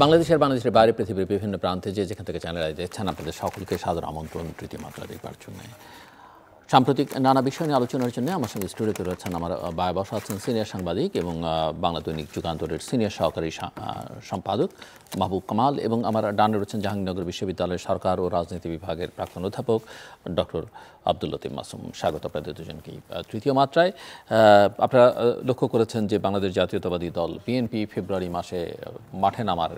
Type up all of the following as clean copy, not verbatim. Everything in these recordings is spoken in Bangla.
বাংলাদেশের বাইরে পৃথিবীর বিভিন্ন প্রান্তে যেখান থেকে চ্যানেল দেখছেন আপনাদের সকলকে সাদর আমন্ত্রণ তৃতীয় মাত্রা দেখবার জন্য। সাম্প্রতিক নানা বিষয় নিয়ে আলোচনার জন্য আমার সঙ্গে স্টুডিওতে রয়েছেন আমার বায়ে বসা আছেন সিনিয়র সাংবাদিক এবং বাংলা দৈনিক যুগান্তরের সিনিয়র সহকারী সম্পাদক মাহবুব কামাল এবং আমার ডানে রয়েছেন জাহাঙ্গীরনগর বিশ্ববিদ্যালয়ের সরকার ও রাজনীতি বিভাগের প্রাক্তন অধ্যাপক ডক্টর আব্দুল লতিফ মাসুম। স্বাগত আপনাদের দুজনকেই তৃতীয় মাত্রায়। আপনারা লক্ষ্য করেছেন যে বাংলাদেশ জাতীয়তাবাদী দল বিএনপি ফেব্রুয়ারি মাসে মাঠে নামার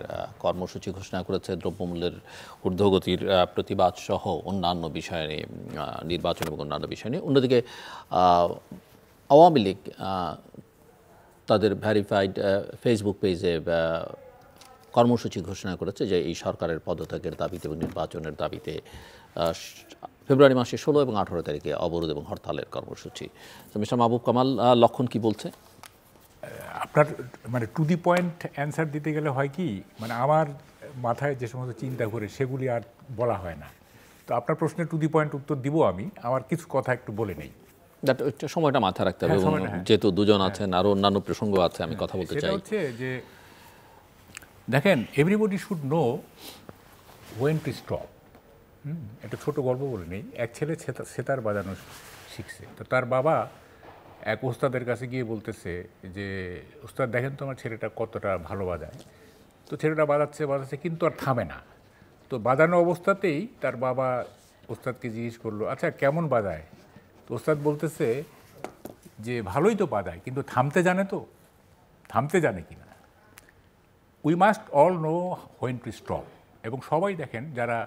কর্মসূচি ঘোষণা করেছে দ্রব্যমূল্যের ঊর্ধ্বগতির প্রতিবাদ সহ অন্যান্য বিষয় নিয়ে, নির্বাচন এবং অন্যান্য বিষয় নিয়ে। অন্যদিকে আওয়ামী লীগ তাদের ভেরিফাইড ফেসবুক পেজে কর্মসূচি ঘোষণা করেছে যে এই সরকারের পদত্যাগের দাবিতে এবং নির্বাচনের দাবিতে ফেব্রুয়ারি মাসে 16 এবং 18 তারিখে অবরোধ এবং হরতালের কর্মসূচি। তো মিস্টার মাহবুব কামাল, লক্ষণ কি বলছে? আপনার মানে টু দি পয়েন্ট অ্যান্সার দিতে গেলে হয় কি, মানে আমার মাথায় যে সমস্ত চিন্তা করে সেগুলি আর বলা হয় না। তো আপনার প্রশ্নে টু দি পয়েন্ট উত্তর দিব আমি, আমার কিছু কথা একটু বলে নেই। সময়টা মাথায় রাখতে হবে, যেহেতু দুজন আছেন আরও অন্যান্য প্রসঙ্গ আছে, আমি কথা বলতে চাই। সেটা হচ্ছে যে দেখেন, everybody should know went to stop. একটা ছোট গল্প বলে নেই। এক ছেলে সেতার বাজানো শিখছে, তো তার বাবা এক ওস্তাদের কাছে গিয়ে বলতেছে যে ওস্তাদ দেখেন তো আমার ছেলেটা কতটা ভালো বাজায়। তো ছেলেটা বাজাচ্ছে কিন্তু আর থামে না। তো বাজানো অবস্থাতেই তার বাবা ওস্তাদকে জিজ্ঞেস করলো, আচ্ছা কেমন বাজায়? তো ওস্তাদ বলতেছে যে ভালোই তো বাজায়, কিন্তু থামতে জানে তো? থামতে জানে কি না? We must all know when to stop. এবং সবাই দেখেন যারা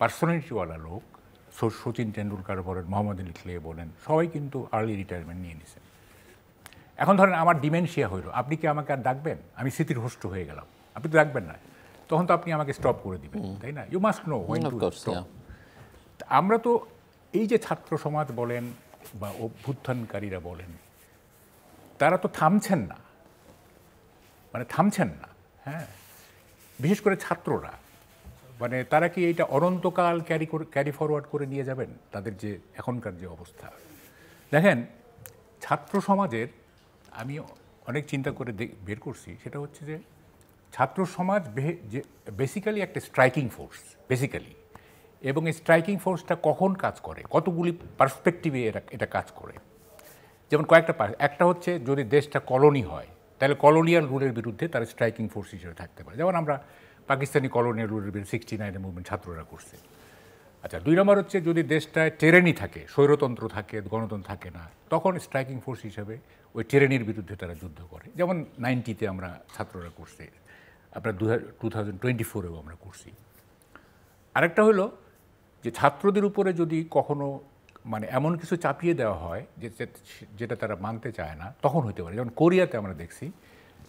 পার্সোনালিটিওয়ালা লোক, সচিন টেন্ডুলকার বলেন, মোহাম্মদ আলী ক্লে বলেন, সবাই কিন্তু আর্লি রিটায়ারমেন্ট নিয়ে নিছেন। এখন ধরেন আমার ডিমেনশিয়া হইল, আপনি কি আমাকে আর ডাকবেন? আমি স্মৃতিভ্রষ্ট হয়ে গেলাম, আপনি তো ডাকবেন না, তখন তো আপনি আমাকে স্টপ করে দিবেন, তাই না? You must know when to stop. আমরা তো এই যে ছাত্র সমাজ বলেন বা অভ্যুত্থানকারীরা বলেন, তারা তো থামছেন না, মানে থামছেন না। হ্যাঁ, বিশেষ করে ছাত্ররা, মানে তারা কি এইটা অনন্তকাল ক্যারি ফরওয়ার্ড করে নিয়ে যাবেন তাদের যে এখনকার যে অবস্থা? দেখেন, ছাত্র সমাজের আমি অনেক চিন্তা করে বের করছি, সেটা হচ্ছে যে ছাত্র সমাজ বেসিক্যালি একটা স্ট্রাইকিং ফোর্স বেসিক্যালি। এবং এই স্ট্রাইকিং ফোর্সটা কখন কাজ করে, কতগুলি পার্সপেক্টিভে এটা কাজ করে। যেমন একটা হচ্ছে যদি দেশটা কলোনি হয়, তাহলে কলোনিয়াল রুলের বিরুদ্ধে তার স্ট্রাইকিং ফোর্স হিসেবে থাকতে পারে। যেমন আমরা পাকিস্তানি কলোনিয়াল রুলের বিরুদ্ধে 69 মুভমেন্ট ছাত্ররা করছে। আচ্ছা, 2 নম্বর হচ্ছে যদি দেশটায় টেরেনি থাকে, স্বৈরতন্ত্র থাকে, গণতন্ত্র থাকে না, তখন স্ট্রাইকিং ফোর্স হিসেবে ওই টেরেনির বিরুদ্ধে তারা যুদ্ধ করে। যেমন 90-তে আমরা ছাত্ররা করছি, আপনার 2024-এও আমরা করছি। আরেকটা হলো যে ছাত্রদের উপরে যদি কখনো মানে এমন কিছু চাপিয়ে দেওয়া হয় যেটা তারা মানতে চায় না, তখন হতে পারে। যেমন কোরিয়াতে আমরা দেখছি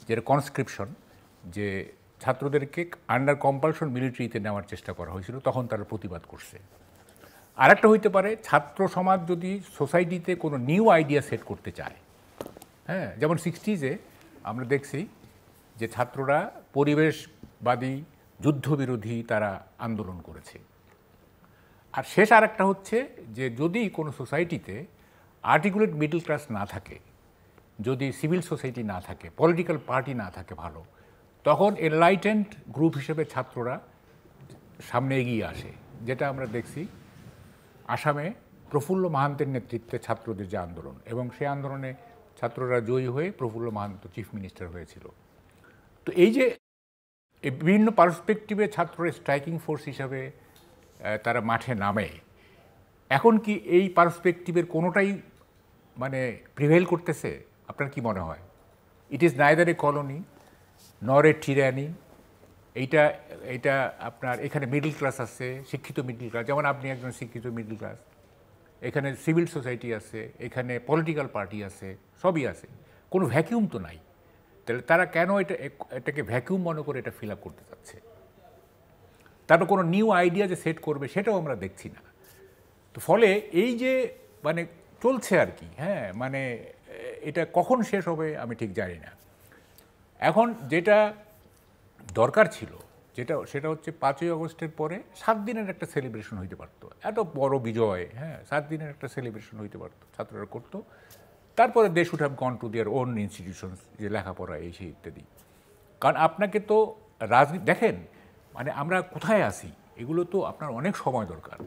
যেটা কনস্ক্রিপশন, যে ছাত্রদেরকে আন্ডার কম্পালশন মিলিটারিতে নেওয়ার চেষ্টা করা হয়েছিল, তখন তারা প্রতিবাদ করছে। আরেকটা হইতে পারে ছাত্র সমাজ যদি সোসাইটিতে কোনো নিউ আইডিয়া সেট করতে চায়। হ্যাঁ, যেমন 60s-এ আমরা দেখছি যে ছাত্ররা পরিবেশবাদী, যুদ্ধবিরোধী তারা আন্দোলন করেছে। আর শেষ আরেকটা হচ্ছে যে যদি কোনো সোসাইটিতে আর্টিকুলেট মিডল ক্লাস না থাকে, যদি সিভিল সোসাইটি না থাকে, পলিটিক্যাল পার্টি না থাকে ভালো, তখন এনলাইটেন্ড গ্রুপ হিসেবে ছাত্ররা সামনে এগিয়ে আসে। যেটা আমরা দেখছি আসামে প্রফুল্ল মাহান্তের নেতৃত্বে ছাত্রদের যে আন্দোলন, এবং সেই আন্দোলনে ছাত্ররা জয়ী হয়ে প্রফুল্ল মাহান্ত চিফ মিনিস্টার হয়েছিল। তো এই যে বিভিন্ন পার্সপেক্টিভে ছাত্ররা স্ট্রাইকিং ফোর্স হিসাবে তারা মাঠে নামে, এখন কি এই পার্সপেক্টিভের কোনোটাই মানে প্রিভেল করতেছে? আপনার কি মনে হয়? It is neither A colony নর এ টিরানি। এইটা আপনার এখানে মিডল ক্লাস আছে, শিক্ষিত মিডল ক্লাস, যেমন আপনি একজন শিক্ষিত মিডল ক্লাস, এখানে সিভিল সোসাইটি আছে, এখানে পলিটিক্যাল পার্টি আছে, সবই আছে, কোনো ভ্যাকিউম তো নাই। তাহলে তারা কেন এটাকে ভ্যাকিউম মনে করে এটা ফিল আপ করতে চাচ্ছে? তারপর কোনো নিউ আইডিয়া যে সেট করবে সেটাও আমরা দেখছি না। তো ফলে এই যে মানে চলছে আর কি, হ্যাঁ, মানে এটা কখন শেষ হবে আমি ঠিক জানি না। এখন যেটা দরকার ছিল সেটা হচ্ছে 5ই আগস্টের পরে 7 দিনের একটা সেলিব্রেশন হইতে পারতো, এত বড় বিজয়, হ্যাঁ, 7 দিনের একটা সেলিব্রেশন হইতে পারতো, ছাত্ররা করতো। তারপরে they should have gone to their own institutions, যে লেখাপড়া এই সেই ইত্যাদি। কারণ আপনাকে তো রাজনীতি দেখেন, মানে আমরা কোথায় আছি, এগুলো তো আপনার অনেক সময় দরকার।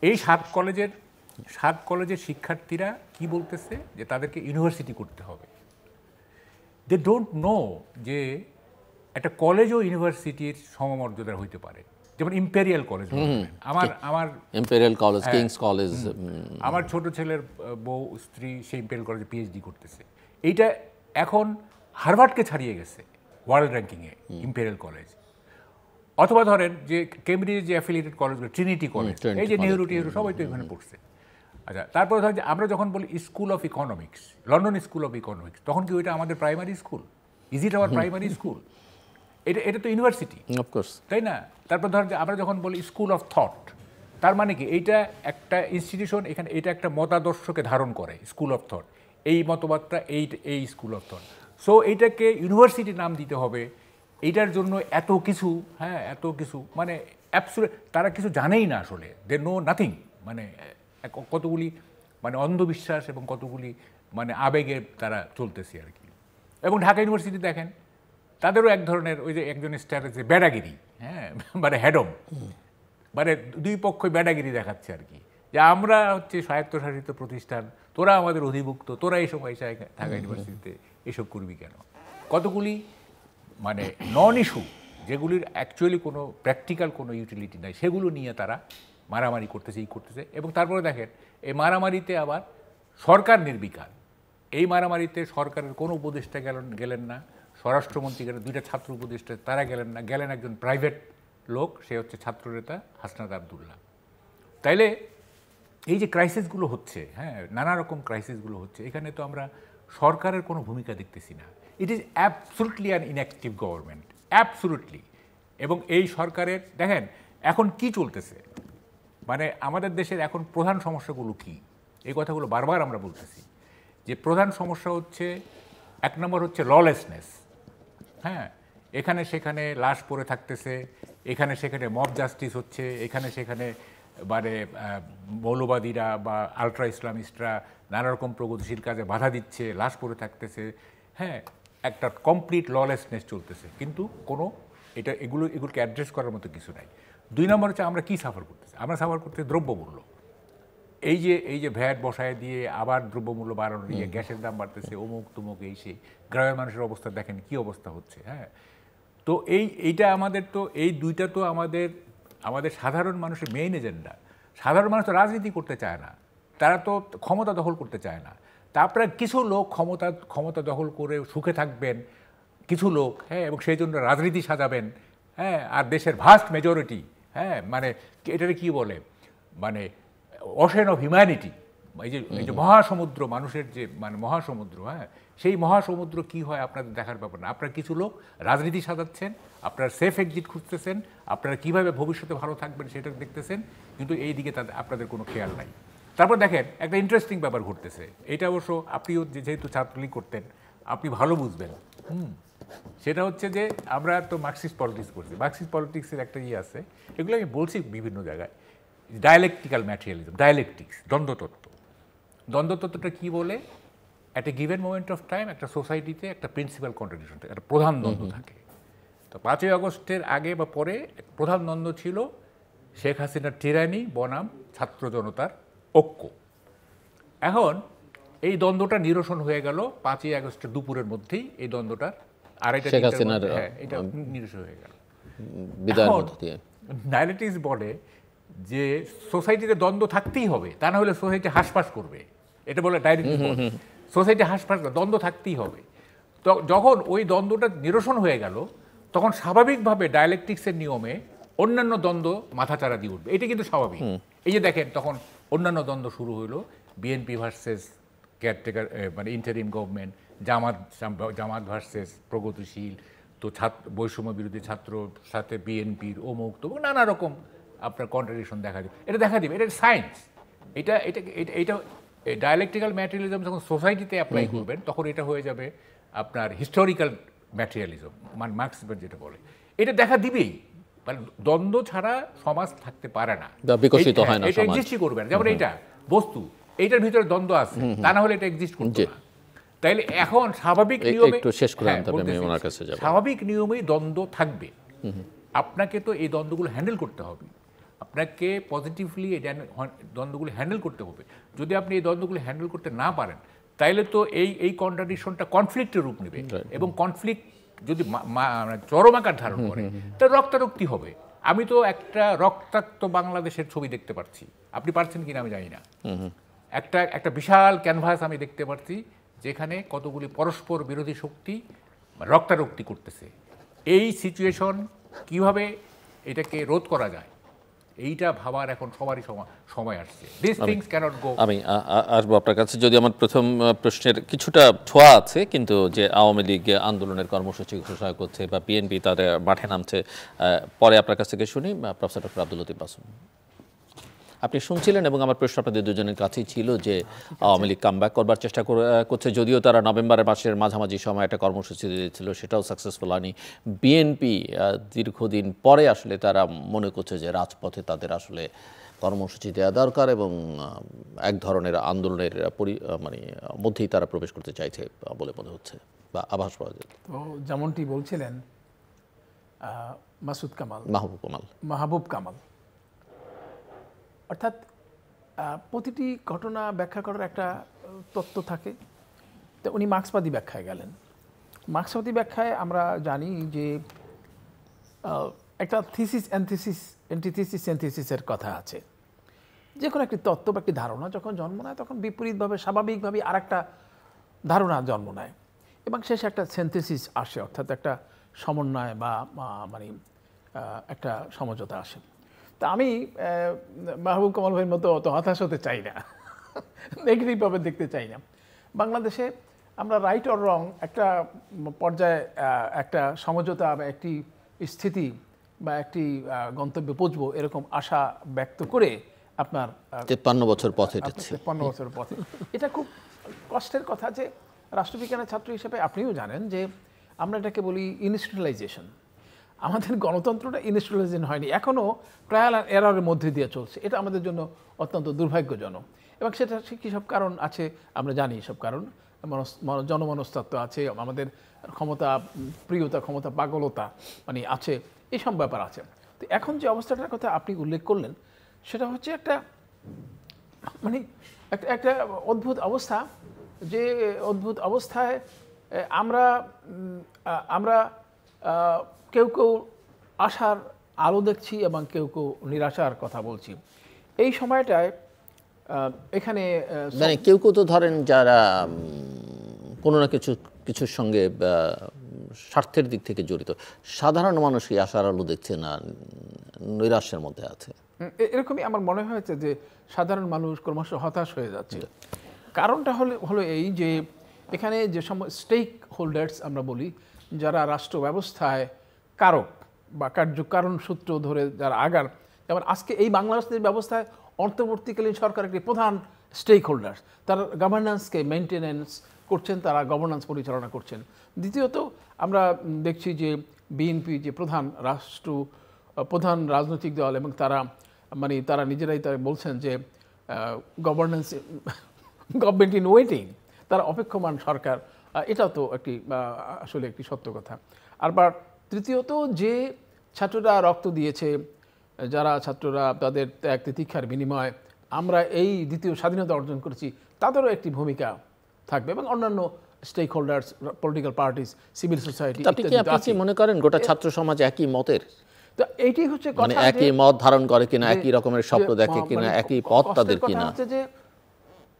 এই 7 কলেজের শিক্ষার্থীরা কি বলতেছে যে তাদেরকে ইউনিভার্সিটি করতে হবে। দে ডোন্ট নো যে একটা কলেজও ইউনিভার্সিটির সমমর্যাদার হইতে পারে, যেমন ইম্পেরিয়াল কলেজ। আমার ইম্পেরিয়াল কলেজ, কিংস কলেজ। আমার ছোট ছেলের বউ স্ত্রী সেই ইম্পেরিয়াল কলেজে পিএইচডি করতেছে। এইটা এখন হার্ভার্ডকে ছাড়িয়ে গেছে ওয়ার্ল্ড র্যাঙ্কিংয়ে ইম্পেরিয়াল কলেজ। অথবা ধরেন যে কেমব্রিজের যে অ্যাফিলিয়েটেড কলেজগুলো, ট্রিনিটি কলেজ, এই যে নেহরু টিহরু সবাই তো এখানে পড়ছে। আচ্ছা, তারপরে ধরেন যে আমরা যখন বলি school of economics, London school of economics, তখন কি ওইটা আমাদের primary school? Is it hour primary school? এটা তো ইউনিভার্সিটি, অফকোর্স, তাই না? তারপর ধরেন যে আমরা যখন বলি স্কুল অফ থট, তার মানে কি এইটা একটা ইনস্টিটিউশন, এখানে এটা একটা মতাদর্শকে ধারণ করে, স্কুল অফ থট, এই মতবাদটা এই স্কুল অফ থট। সো এইটাকে ইউনিভার্সিটি নাম দিতে হবে, এইটার জন্য এত কিছু, হ্যাঁ এত কিছু, মানে অ্যাবসলিউট তারা কিছু জানেই না আসলে, দে নো নাথিং। মানে কতগুলি মানে অন্ধবিশ্বাস এবং কতগুলি মানে আবেগে তারা চলতেছে আর কি। এবং ঢাকা ইউনিভার্সিটি দেখেন, তাদেরও এক ধরনের ওই যে একজনের স্ট্যাটাসে ব্যাডাগিরি, হ্যাঁ মানে হ্যাডম, মানে দুই পক্ষই ব্যাডাগিরি দেখাচ্ছে আর কি, যে আমরা হচ্ছে স্বায়ত্তশাসিত প্রতিষ্ঠান, তোরা আমাদের অধিভুক্ত, তোরা এইসব পয়সা ঢাকা ইউনিভার্সিটিতে এসব করবি কেন? কতগুলি মানে নন ইস্যু, যেগুলির অ্যাকচুয়ালি কোনো প্র্যাকটিক্যাল কোনো ইউটিলিটি নাই, সেগুলো নিয়ে তারা মারামারি করতেছে, করতেছে। এবং তারপরে দেখেন এই মারামারিতে আবার সরকার নির্বিকার। এই মারামারিতে সরকারের কোনো উপদেষ্টা গেলেন না, স্বরাষ্ট্রমন্ত্রী গেলেন, 2টা ছাত্র উপদেষ্টা তারা গেলেন না, গেলেন একজন প্রাইভেট লোক, সে হচ্ছে ছাত্রনেতা হাসনাত আবদুল্লাহ। তাইলে এই যে ক্রাইসিসগুলো হচ্ছে, হ্যাঁ নানা রকম ক্রাইসিসগুলো হচ্ছে, এখানে তো আমরা সরকারের কোনো ভূমিকা দেখতেছি না। It is absolutely an inactive government, absolutely. এবং এই সরকারের দেখেন এখন কি চলতেছে, মানে আমাদের দেশের এখন প্রধান সমস্যাগুলো কি, এই কথাগুলো বারবার আমরা বলতেছি, যে প্রধান সমস্যা হচ্ছে, 1 নম্বর হচ্ছে ললেসনেস। হ্যাঁ, এখানে সেখানে লাশ পড়ে থাকতেছে, এখানে সেখানে মব জাস্টিস হচ্ছে, এখানে সেখানে মানে মৌলবাদীরা বা আলট্রা ইসলামিস্টরা নানা রকম প্রগতিশীল কাজে বাধা দিচ্ছে, লাশ পড়ে থাকতেছে। হ্যাঁ, একটা কমপ্লিট ললেসনেস চলতেছে, কিন্তু কোনো এগুলোকে অ্যাড্রেস করার মতো কিছু নাই। 2 নম্বর হচ্ছে আমরা কি সাফার করতেছি, আমরা সাফার করতে দ্রব্যমূল্য। এই যে ভ্যাট বসায় দিয়ে আবার দ্রব্যমূল্য বাড়ানো দিয়ে গ্যাসের দাম বাড়তেছে, অমুক তুমুক, এই সেই গ্রামের মানুষের অবস্থা দেখেন কি অবস্থা হচ্ছে। হ্যাঁ, তো এইটা আমাদের তো এই দুইটা তো আমাদের সাধারণ মানুষের মেইন এজেন্ডা। সাধারণ মানুষ তো রাজনীতি করতে চায় না, তারা তো ক্ষমতা দখল করতে চায় না। তারপরে কিছু লোক ক্ষমতা দখল করে সুখে থাকবেন কিছু লোক, হ্যাঁ, এবং সেই জন্য রাজনীতি সাজাবেন। হ্যাঁ, আর দেশের ভাস্ট মেজরিটি, হ্যাঁ মানে এটাকে কি বলে, মানে ওশেন অফ হিউম্যানিটি, এই যে মহাসমুদ্র, মানুষের যে মানে মহাসমুদ্র, হ্যাঁ সেই মহাসমুদ্র কি হয় আপনাদের দেখার ব্যাপার না। আপনারা কিছু লোক রাজনীতি সাজাচ্ছেন, আপনারা সেফ এক্সিট খুঁজতেছেন, আপনারা কীভাবে ভবিষ্যতে ভালো থাকবেন সেটা দেখতেছেন, কিন্তু এই দিকে আপনাদের কোনো খেয়াল নাই। তারপর দেখেন একটা ইন্টারেস্টিং ব্যাপার ঘটতেছে, এটা অবশ্য আপনিও যেহেতু ছাত্রলীগ করতেন আপনি ভালো বুঝবেন। সেটা হচ্ছে যে আমরা তো মার্কসিস্ট পলিটিক্স করছি, মার্কসিস্ট পলিটিক্সের একটা ইয়ে আছে, এগুলো আমি বলছি বিভিন্ন জায়গায়, ডায়ালেকটিক্যাল ম্যাটেরিয়ালিজম, ডায়ালেকটিক্স, দ্বন্দ্বতত্ত্ব। দ্বন্দ্বতত্ত্বটা কী বলে, at a given moment of time একটা সোসাইটিতে একটা প্রিন্সিপাল কন্ট্রাডিকশন, একটা প্রধান দ্বন্দ্ব থাকে। তো 5ই আগস্টের আগে বা পরে প্রধান দ্বন্দ্ব ছিল শেখ হাসিনার টিরানি বনাম ছাত্র জনতার ঐক্য। এখন এই দ্বন্দ্বটা নিরসন হয়ে গেল 5ই আগস্টের দুপুরের মধ্যেই, এই দ্বন্দ্বটার আড়াইটা এটা নিরসন হয়ে গেল। ডায়ালেকটিক্স বলে যে সোসাইটিতে দ্বন্দ্ব থাকতেই হবে, তা না হলে সোসাইটি হাসপাস করবে, এটা বলে ডায়ালেকটিক্স। সোসাইটি হাসপাস, দ্বন্দ্ব থাকতেই হবে। তো যখন ওই দ্বন্দ্বটা নিরসন হয়ে গেল, তখন স্বাভাবিকভাবে ডায়ালেকটিক্সের নিয়মে অন্যান্য দ্বন্দ্ব মাথাচাড়া দিয়ে উঠবে, এটা কিন্তু স্বাভাবিক। এই যে দেখেন তখন অন্যান্য দ্বন্দ্ব শুরু হলো, বিএনপি ভার্সেস কেয়ারটেকার মানে ইন্টারিম গভর্নমেন্ট, জামাত ভার্সেস প্রগতিশীল, তো বৈষম্য বিরোধী ছাত্র সাথে বিএনপির অমুক তো নানা রকম আপনার কন্ট্রাডিকশন দেখা দিবে, এটা এটা সায়েন্স। এটা ডায়ালেকটিক্যাল ম্যাটেরিয়ালিজম যখন সোসাইটিতে অ্যাপ্লাই করবেন তখন এটা হয়ে যাবে আপনার হিস্টোরিক্যাল ম্যাটেরিয়ালিজম, মানে মার্কসিজম যেটা বলে, এটা দেখা দিবেই। মানে দ্বন্দ্ব ছাড়া সমাজ থাকতে পারে না, বিকশিত হয় না, এটা এক্সিস্টই করবে না। যেমন এইটা বস্তু, এইটার ভিতরে দ্বন্দ্ব আছে, তা না হলে এটা এক্সিস্ট করবে না। তাইলে এখন স্বাভাবিক নিয়মে একটু শেষ করে আনতে হবে, আমি বলতেছি, ওনার কাছে যাব। স্বাভাবিক নিয়মেই দ্বন্দ্ব থাকবে, আপনাকে তো এই দ্বন্দ্বগুলো হ্যান্ডেল করতে হবে, আপনাকে পজিটিভলি এই দ্বন্দ্বগুলো হ্যান্ডেল করতে হবে। যদি আপনি এই দ্বন্দ্বগুলো হ্যান্ডেল করতে না পারেন, তাইলে তো এই কন্ট্রাডিকশনটা কনফ্লিক্টের রূপ নেবে, এবং কনফ্লিক্ট যদি চরম আকার ধারণ করে তাহলে রক্তারক্তি হবে। আমি তো একটা রক্তাক্ত বাংলাদেশের ছবি দেখতে পাচ্ছি, আপনি পারছেন কিনা আমি জানি না। একটা বিশাল ক্যানভাস আমি দেখতে পাচ্ছি, যেখানে কতগুলি পরস্পর বিরোধী শক্তি রক্তারক্তি করতেছে। এই সিচুয়েশন কিভাবে এটাকে রোধ করা যায়, এইটা ভাবার এখন সবারই সময় আসছে। দিস থিংস ক্যানট গো। আমি আসবো আপনার কাছে, যদি আমার প্রথম প্রশ্নের কিছুটা ছোঁয়া আছে, কিন্তু যে আওয়ামী লীগ আন্দোলনের কর্মসূচি ঘোষণা করছে বা বিএনপি তাদের মাঠে নামছে, পরে আপনার কাছ থেকে শুনি। প্রফেসর ডক্টর আব্দুল লতিফ মাসুম, আপনি শুনছিলেন এবং আমার প্রশ্ন আপনাদের দুজনের কাছেই ছিল যে আওয়ামী লীগ কামব্যাক করবার চেষ্টা করছে, যদিও তারা নভেম্বর মাসের মাঝামাঝি সময় একটা কর্মসূচি দিয়েছিল, সেটাও সাকসেসফুল হয়নি। বিএনপি দীর্ঘদিন পরে আসলে তারা মনে করছে যে রাজপথে তাদের আসলে কর্মসূচি দেওয়া দরকার এবং এক ধরনের আন্দোলনের মানে মধ্যেই তারা প্রবেশ করতে চাইছে বলে মনে হচ্ছে বা আভাস পাওয়া যায়। তো যেমনটি বলছিলেন মাহবুব কামাল, অর্থাৎ প্রতিটি ঘটনা ব্যাখ্যা করার একটা তত্ত্ব থাকে। তো উনি মার্ক্সবাদী ব্যাখ্যায় গেলেন। মার্ক্সবাদী ব্যাখ্যায় আমরা জানি যে একটা থিসিস অ্যান্টিথিসিস সিনথেসিসের কথা আছে। যে কোনো একটি তত্ত্ব বা একটি ধারণা যখন জন্ম নেয়, তখন বিপরীতভাবে স্বাভাবিকভাবে আর একটা ধারণা জন্ম নেয় এবং শেষে একটা সিনথেসিস আসে, অর্থাৎ একটা সমন্বয় বা মানে একটা সমঝোতা আসে। তা আমি মাহবুব কামাল ভাইয়ের মতো অত হতাশ হতে চাই না, নেগেটিভভাবে দেখতে চাই না। বাংলাদেশে আমরা রাইট অর রং একটা পর্যায়ে একটা সমঝোতা বা একটি স্থিতি বা একটি গন্তব্যে পৌঁছবো, এরকম আশা ব্যক্ত করে আপনার 53 বছর পথ হেঁটেছে। 53 বছর পথে এটা খুব কষ্টের কথা যে রাষ্ট্রবিজ্ঞানের ছাত্র হিসেবে আপনিও জানেন যে আমরা এটাকে বলি ইনস্টিটিউশনালাইজেশন। আমাদের গণতন্ত্রটা ইনস্টিটিউশনালাইজেশন হয়নি, এখনও ট্রায়াল অ্যান্ড এররের মধ্যে দিয়ে চলছে। এটা আমাদের জন্য অত্যন্ত দুর্ভাগ্যজনক এবং সেটা কী সব কারণ আছে আমরা জানি। সব কারণ জনমনস্তত্ত্ব আছে, আমাদের ক্ষমতা প্রিয়তা, ক্ষমতা পাগলতা মানে আছে, এইসব ব্যাপার আছে। তো এখন যে অবস্থাটার কথা আপনি উল্লেখ করলেন, সেটা হচ্ছে একটা মানে একটা অদ্ভুত অবস্থা, যে অদ্ভুত অবস্থায় আমরা কেউ কেউ আশার আলো দেখছি এবং কেউ কেউ নিরাশার কথা বলছি এই সময়টায়। এখানে মানে কেউ কেউ তো ধরেন যারা কোনো না কিছুর সঙ্গে স্বার্থের দিক থেকে জড়িত, সাধারণ মানুষই আশার আলো দেখছে না, নৈরাশ্যের মধ্যে আছে। এরকমই আমার মনে হয়েছে যে সাধারণ মানুষ ক্রমশ হতাশ হয়ে যাচ্ছে। কারণটা হলো এই যে এখানে যে সময় স্টেক হোল্ডার্স আমরা বলি, যারা রাষ্ট্র ব্যবস্থায় কারক বা কার্যকারণ সূত্র ধরে যারা আগার, যেমন আজকে এই বাংলাদেশের ব্যবস্থায় অন্তর্বর্তীকালীন সরকার একটি প্রধান স্টেক হোল্ডার্স, তারা গভর্নেন্সকে মেনটেনেন্স করছেন, তারা গভর্নেন্স পরিচালনা করছেন। দ্বিতীয়ত আমরা দেখছি যে বিএনপি যে প্রধান রাজনৈতিক দল, এবং তারা নিজেরাই বলছেন যে গভর্নমেন্ট ইন ওয়েটিং, তারা অপেক্ষমান সরকার। এটাও তো আসলে একটি সত্য কথা। আবার তৃতীয়ত যে ছাত্ররা রক্ত দিয়েছে, যারা ছাত্ররা তাদের ত্যাগ তিতিক্ষার বিনিময়ে আমরা এই দ্বিতীয় স্বাধীনতা অর্জন করেছি, তাদেরও একটি ভূমিকা থাকবে এবং অন্যান্য stake holders, political parties, civil society. আপনি কি মনে করেন গোটা ছাত্র সমাজ একই মতের? তো এইটাই হচ্ছে মানে একই মত ধারণ করে কিনা, একই রকমের স্বপ্ন দেখে কিনা, একই পথ তাদের কিনা? যে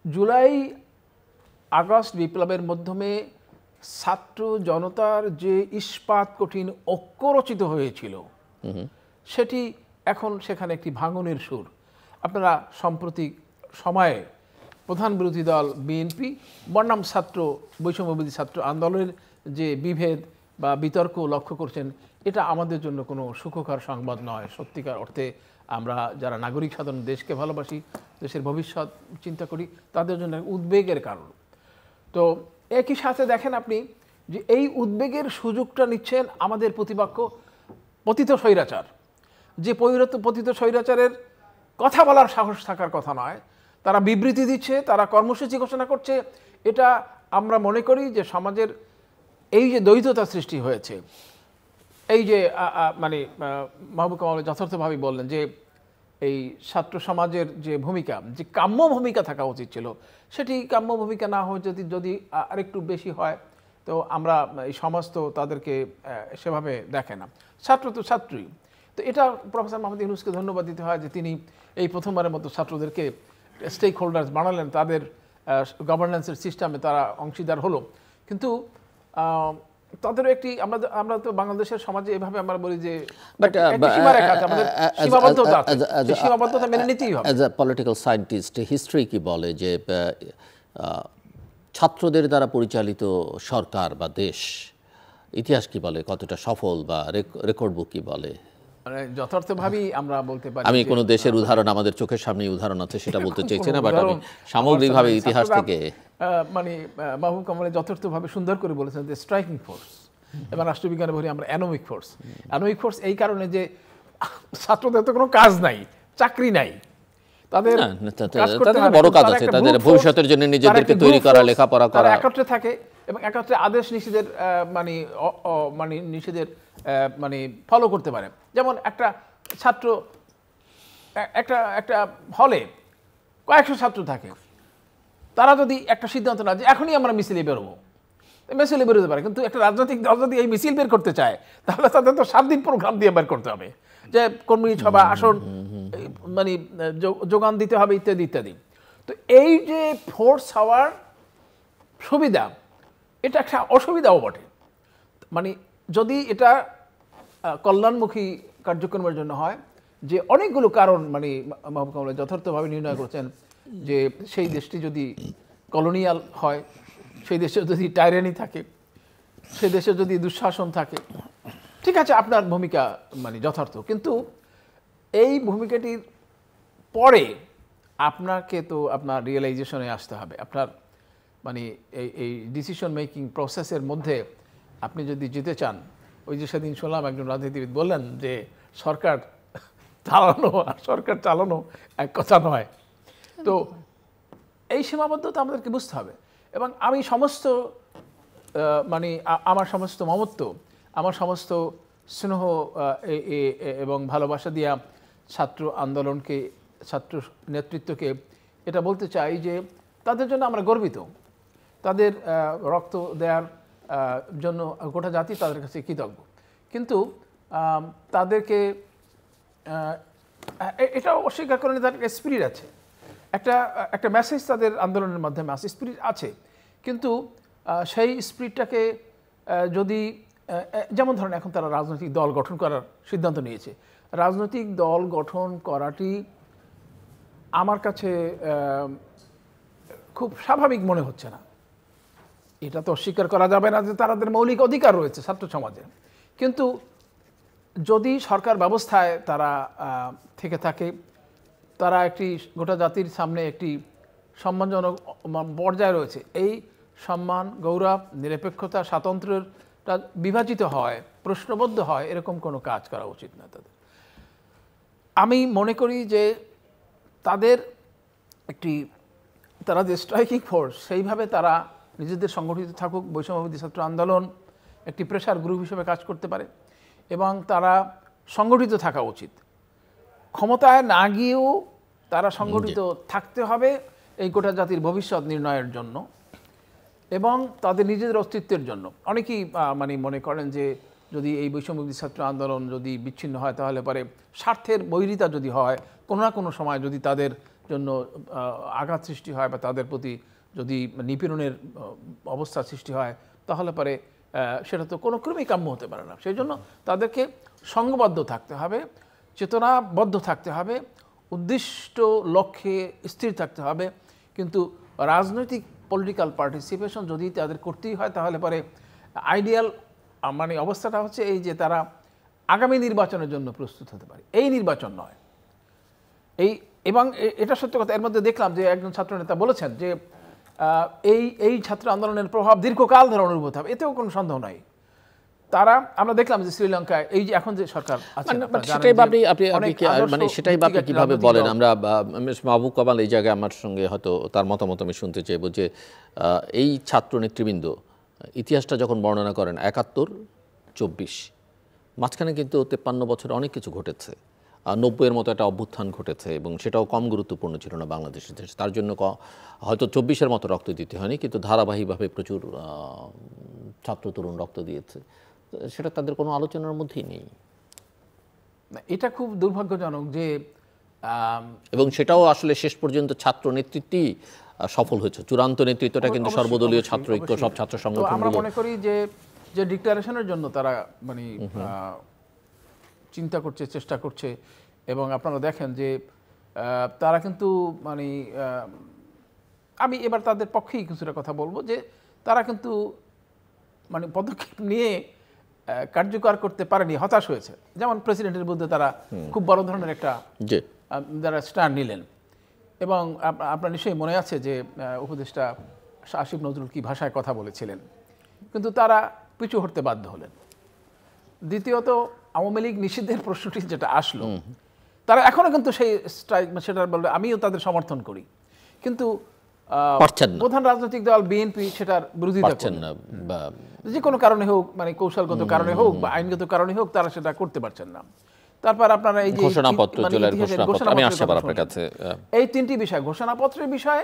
জুলাই আগস্ট বিপ্লবের মাধ্যমে ছাত্র জনতার যে ইস্পাত কঠিন ঐক্য রচিত হয়েছিল, সেটি এখন সেখানে একটি ভাঙনের সুর। আপনারা সাম্প্রতিক সময়ে প্রধান বিরোধী দল বিএনপি বনাম বৈষম্যবিরোধী ছাত্র আন্দোলনের যে বিভেদ বা বিতর্ক লক্ষ্য করছেন, এটা আমাদের জন্য কোনো সুখকর সংবাদ নয়। সত্যিকার অর্থে আমরা যারা নাগরিক সাধারণ, দেশকে ভালোবাসি, দেশের ভবিষ্যৎ চিন্তা করি, তাদের জন্য উদ্বেগের কারণ। তো একই সাথে দেখেন আপনি যে এই উদ্বেগের সুযোগটা নিচ্ছেন আমাদের প্রতিপক্ষ পতিত স্বৈরাচার। যে পতিত স্বৈরাচারের কথা বলার সাহস থাকার কথা নয়, তারা বিবৃতি দিচ্ছে, তারা কর্মসূচি ঘোষণা করছে। এটা আমরা মনে করি যে সমাজের এই যে দ্বৈততা সৃষ্টি হয়েছে, এই যে মানে মাহবুব কামাল যথার্থভাবে বললেন যে এই ছাত্র সমাজের যে ভূমিকা, যে কাম্য ভূমিকা থাকা উচিত ছিল, সেটি কাম্য ভূমিকা না হয়ে যদি আরেকটু বেশি হয়, তো আমরা এই সমাজ তো তাদেরকে সেভাবে দেখে না। ছাত্র তো ছাত্রই। তো এটা প্রফেসর মোহাম্মদ ইউনূসকে ধন্যবাদ দিতে হয় যে তিনি এই প্রথমবারের মতো ছাত্রদেরকে স্টেক হোল্ডার্স বানালেন, তাদের গভর্নেন্সের সিস্টেমে তারা অংশীদার হলো। কিন্তু তাদেরও একটি আমরা তো বাংলাদেশের সমাজে এভাবে আমরা বলি যে সীমাবদ্ধতা মেনে নিতেই হবে। As a political scientist, history কি বলে যে ছাত্রদের দ্বারা পরিচালিত সরকার বা দেশ, ইতিহাস কি বলে, কতটা সফল বা রেকর্ড বুক কি বলে? মানে যথার্থভাবেই আমরা বলতে পারি, আমি কোনো দেশের উদাহরণ আমাদের চোখের সামনে উদাহরণ আছে সেটা বলতে চাইছি না, বাট আমি সামগ্রিকভাবে ইতিহাস থেকে মানে মাহবুব কামাল যথার্থভাবে সুন্দর করে বলেছেন যে স্ট্রাইকিং ফোর্স, এবং রাষ্ট্রবিজ্ঞানে বলি আমরা অ্যানোমিক ফোর্স। অ্যানোমিক ফোর্স এই কারণে যে ছাত্রদের তো কোনো কাজ নাই, চাকরি নাই, তাদের বড় কাজ আছে, তাদের ভবিষ্যতের জন্য নিজেদেরকে তৈরি করা, লেখাপড়া করা, একত্রে থাকে এবং একত্রে আদেশ নিষেধের মানে নিষেধের মানে ফলো করতে পারে। যেমন একটা ছাত্র একটা হলে কয়েকশো ছাত্র থাকে, তারা যদি একটা সিদ্ধান্ত না যে এখনই আমরা মিছিলে বেরোবো, মিছিলে বেরোতে পারে, কিন্তু একটা রাজনৈতিক দল যদি এই মিছিল বের করতে চায় তাহলে তাদের তো 7 দিন প্রোগ্রাম দিয়ে বের করতে হবে, যে কর্মী সভা, আসন মানে যোগান দিতে হবে ইত্যাদি ইত্যাদি। তো এই যে ফোর্স হওয়ার সুবিধা, এটা একটা অসুবিধাও বটে। মানে যদি এটা কল্যাণমুখী কার্যক্রমের জন্য হয়, যে অনেকগুলো কারণ মানে মাহবুব কামাল যথার্থভাবে নির্ণয় করেছেন, যে সেই দেশটি যদি কলোনিয়াল হয়, সেই দেশে যদি টাইরানি থাকে, সেই দেশে যদি দুঃশাসন থাকে, ঠিক আছে আপনার ভূমিকা মানে যথার্থ, কিন্তু এই ভূমিকাটির পরে আপনাকে তো আপনার রিয়েলাইজেশনে আসতে হবে। আপনার মানে এই ডিসিশন মেকিং প্রসেসের মধ্যে আপনি যদি যেতে চান, ওই যে সেদিন শুনলাম একজন রাজনীতিবিদ বললেন যে সরকার চালানো আর সরকার চালানো এক কথা নয়। তো এই সীমাবদ্ধতা আমাদেরকে বুঝতে হবে। এবং আমি সমস্ত মানে আমার সমস্ত মমত্ব, আমার সমস্ত স্নেহ এবং ভালোবাসা দিয়া ছাত্র আন্দোলনকে, ছাত্র নেতৃত্বকে এটা বলতে চাই যে তাদের জন্য আমরা গর্বিত, তাদের রক্ত দেওয়ার জন্য গোটা জাতি তাদের কাছে কৃতজ্ঞ। কিন্তু তাদেরকে এটা অস্বীকার করে তাদের স্পিরিট আছে, একটা মেসেজ তাদের আন্দোলনের মাধ্যমে আছে, স্পিরিট আছে, কিন্তু সেই স্পিরিটটাকে যদি যেমন ধরেন এখন তারা রাজনৈতিক দল গঠন করার সিদ্ধান্ত নিয়েছে, রাজনৈতিক দল গঠন করাটি আমার কাছে খুব স্বাভাবিক মনে হচ্ছে না। এটা তো অস্বীকার করা যাবে না যে তাদের মৌলিক অধিকার রয়েছে ছাত্র সমাজে, কিন্তু যদি সরকার ব্যবস্থায় তারা থেকে থাকে, তারা একটি গোটা জাতির সামনে একটি সম্মানজনক পর্যায়ে রয়েছে, এই সম্মান, গৌরব, নিরপেক্ষতা, স্বাতন্ত্র্যটা বিভাজিত হয়, প্রশ্নবদ্ধ হয়, এরকম কোনো কাজ করা উচিত না তাদের। আমি মনে করি যে তাদের তারা যে স্ট্রাইকিং ফোর্স, সেইভাবে তারা নিজেদের সংগঠিত থাকুক। বৈষম্যবিরোধী ছাত্র আন্দোলন একটি প্রেসার গ্রুপ হিসেবে কাজ করতে পারে এবং তারা সংগঠিত থাকা উচিত। ক্ষমতায় না গিয়েও তারা সংগঠিত থাকতে হবে এই গোটা জাতির ভবিষ্যৎ নির্ণয়ের জন্য এবং তাদের নিজেদের অস্তিত্বের জন্য। অনেকেই মানে মনে করেন যে যদি এই বৈষম্যবিরোধী ছাত্র আন্দোলন যদি বিচ্ছিন্ন হয়, তাহলে পরে স্বার্থের বৈরিতা যদি হয়, কোনো না কোনো সময় যদি তাদের জন্য আঘাত সৃষ্টি হয় বা তাদের প্রতি যদি নিপীড়নের অবস্থা সৃষ্টি হয়, তাহলে পরে সেটা তো কোনো ক্রমেই কাম্য হতে পারে না। সেই জন্য তাদেরকে সংঘবদ্ধ থাকতে হবে, চেতনাবদ্ধ থাকতে হবে, উদ্দিষ্ট লক্ষ্যে স্থির থাকতে হবে। কিন্তু রাজনৈতিক পলিটিক্যাল পার্টিসিপেশন যদি তাদের করতেই হয়, তাহলে পরে আইডিয়াল মানে অবস্থাটা হচ্ছে এই যে তারা আগামী নির্বাচনের জন্য প্রস্তুত হতে পারে, এই নির্বাচন নয়। এবং এটা সত্য কথা, এর মধ্যে দেখলাম যে একজন ছাত্রনেতা বলেছেন যে এই ছাত্র আন্দোলনের প্রভাব দীর্ঘকাল ধরে অনুভূত হবে, এতেও কোনো সন্দেহ নাই। তারা আমরা দেখলাম যে শ্রীলঙ্কায় এই যে এখন যে সরকার আছে সেটাই মানে সেটাই আপনি কিভাবে বলেন? আমরা মাহবুব কামাল এই জায়গায় আমার সঙ্গে হয়তো তার মতামত আমি শুনতে চাইব যে এই ছাত্র নেতৃবৃন্দ ইতিহাসটা যখন বর্ণনা করেন ৭১-২৪ মাঝখানে কিন্তু ৫৩ বছর অনেক কিছু ঘটেছে, ৯০-এর মতো একটা অভ্যুত্থান ঘটেছে এবং সেটাও কম গুরুত্বপূর্ণ ছিল না বাংলাদেশের দেশে। তার জন্য হয়তো ২৪-এর মতো রক্ত দিতে হয়নি, কিন্তু ধারাবাহিকভাবে প্রচুর ছাত্র তরুণ রক্ত দিয়েছে। সেটা তাদের কোনো আলোচনার মধ্যেই নেই। এটা খুব দুর্ভাগ্যজনক যে এবং সেটাও আসলে শেষ পর্যন্ত ছাত্র নেতৃত্বই সফল হয়েছে। চূড়ান্ত নেতৃত্বটা কিন্তু সর্বদলীয় ছাত্র ঐক্য, সব ছাত্র সংগঠন। আমরা মনে করি যে ডিক্লারেশনের জন্য তারা মানে চিন্তা করছে, চেষ্টা করছে, এবং আপনারা দেখেন যে তারা কিন্তু মানে আমি এবার তাদের পক্ষেই কিছুটা কথা বলবো যে তারা কিন্তু মানে পদক্ষেপ নিয়ে কার্যকর করতে পারেনি, হতাশ হয়েছে। যেমন প্রেসিডেন্টের বিরুদ্ধে তারা খুব বড় ধরনের একটা যারা স্ট্যান্ড নিলেন, এবং আপনার নিশ্চয়ই মনে আছে যে উপদেষ্টা আসিফ নজরুল কি ভাষায় কথা বলেছিলেন, কিন্তু তারা পিছু হটতে বাধ্য হলেন। দ্বিতীয়ত আওয়ামী লীগ নিষিদ্ধের প্রশ্নটি যেটা আসলো, তারা এখনো কিন্তু সেই স্ট্রাইক সেটা বলবে, আমিও তাদের সমর্থন করি, কিন্তু প্রধান রাজনৈতিক দল বিএনপি সেটার বিরোধিতা করছেন না, যে কোনো কারণে হোক, মানে কৌশলগত কারণে হোক বা আইনগত কারণে হোক, তারা সেটা করতে পারছেন না। তারপর আপনারা এই যে ঘোষণাপত্র, আমি আসছি আবার আপনার কাছে, এই তিনটি বিষয়, ঘোষণাপত্রের বিষয়ে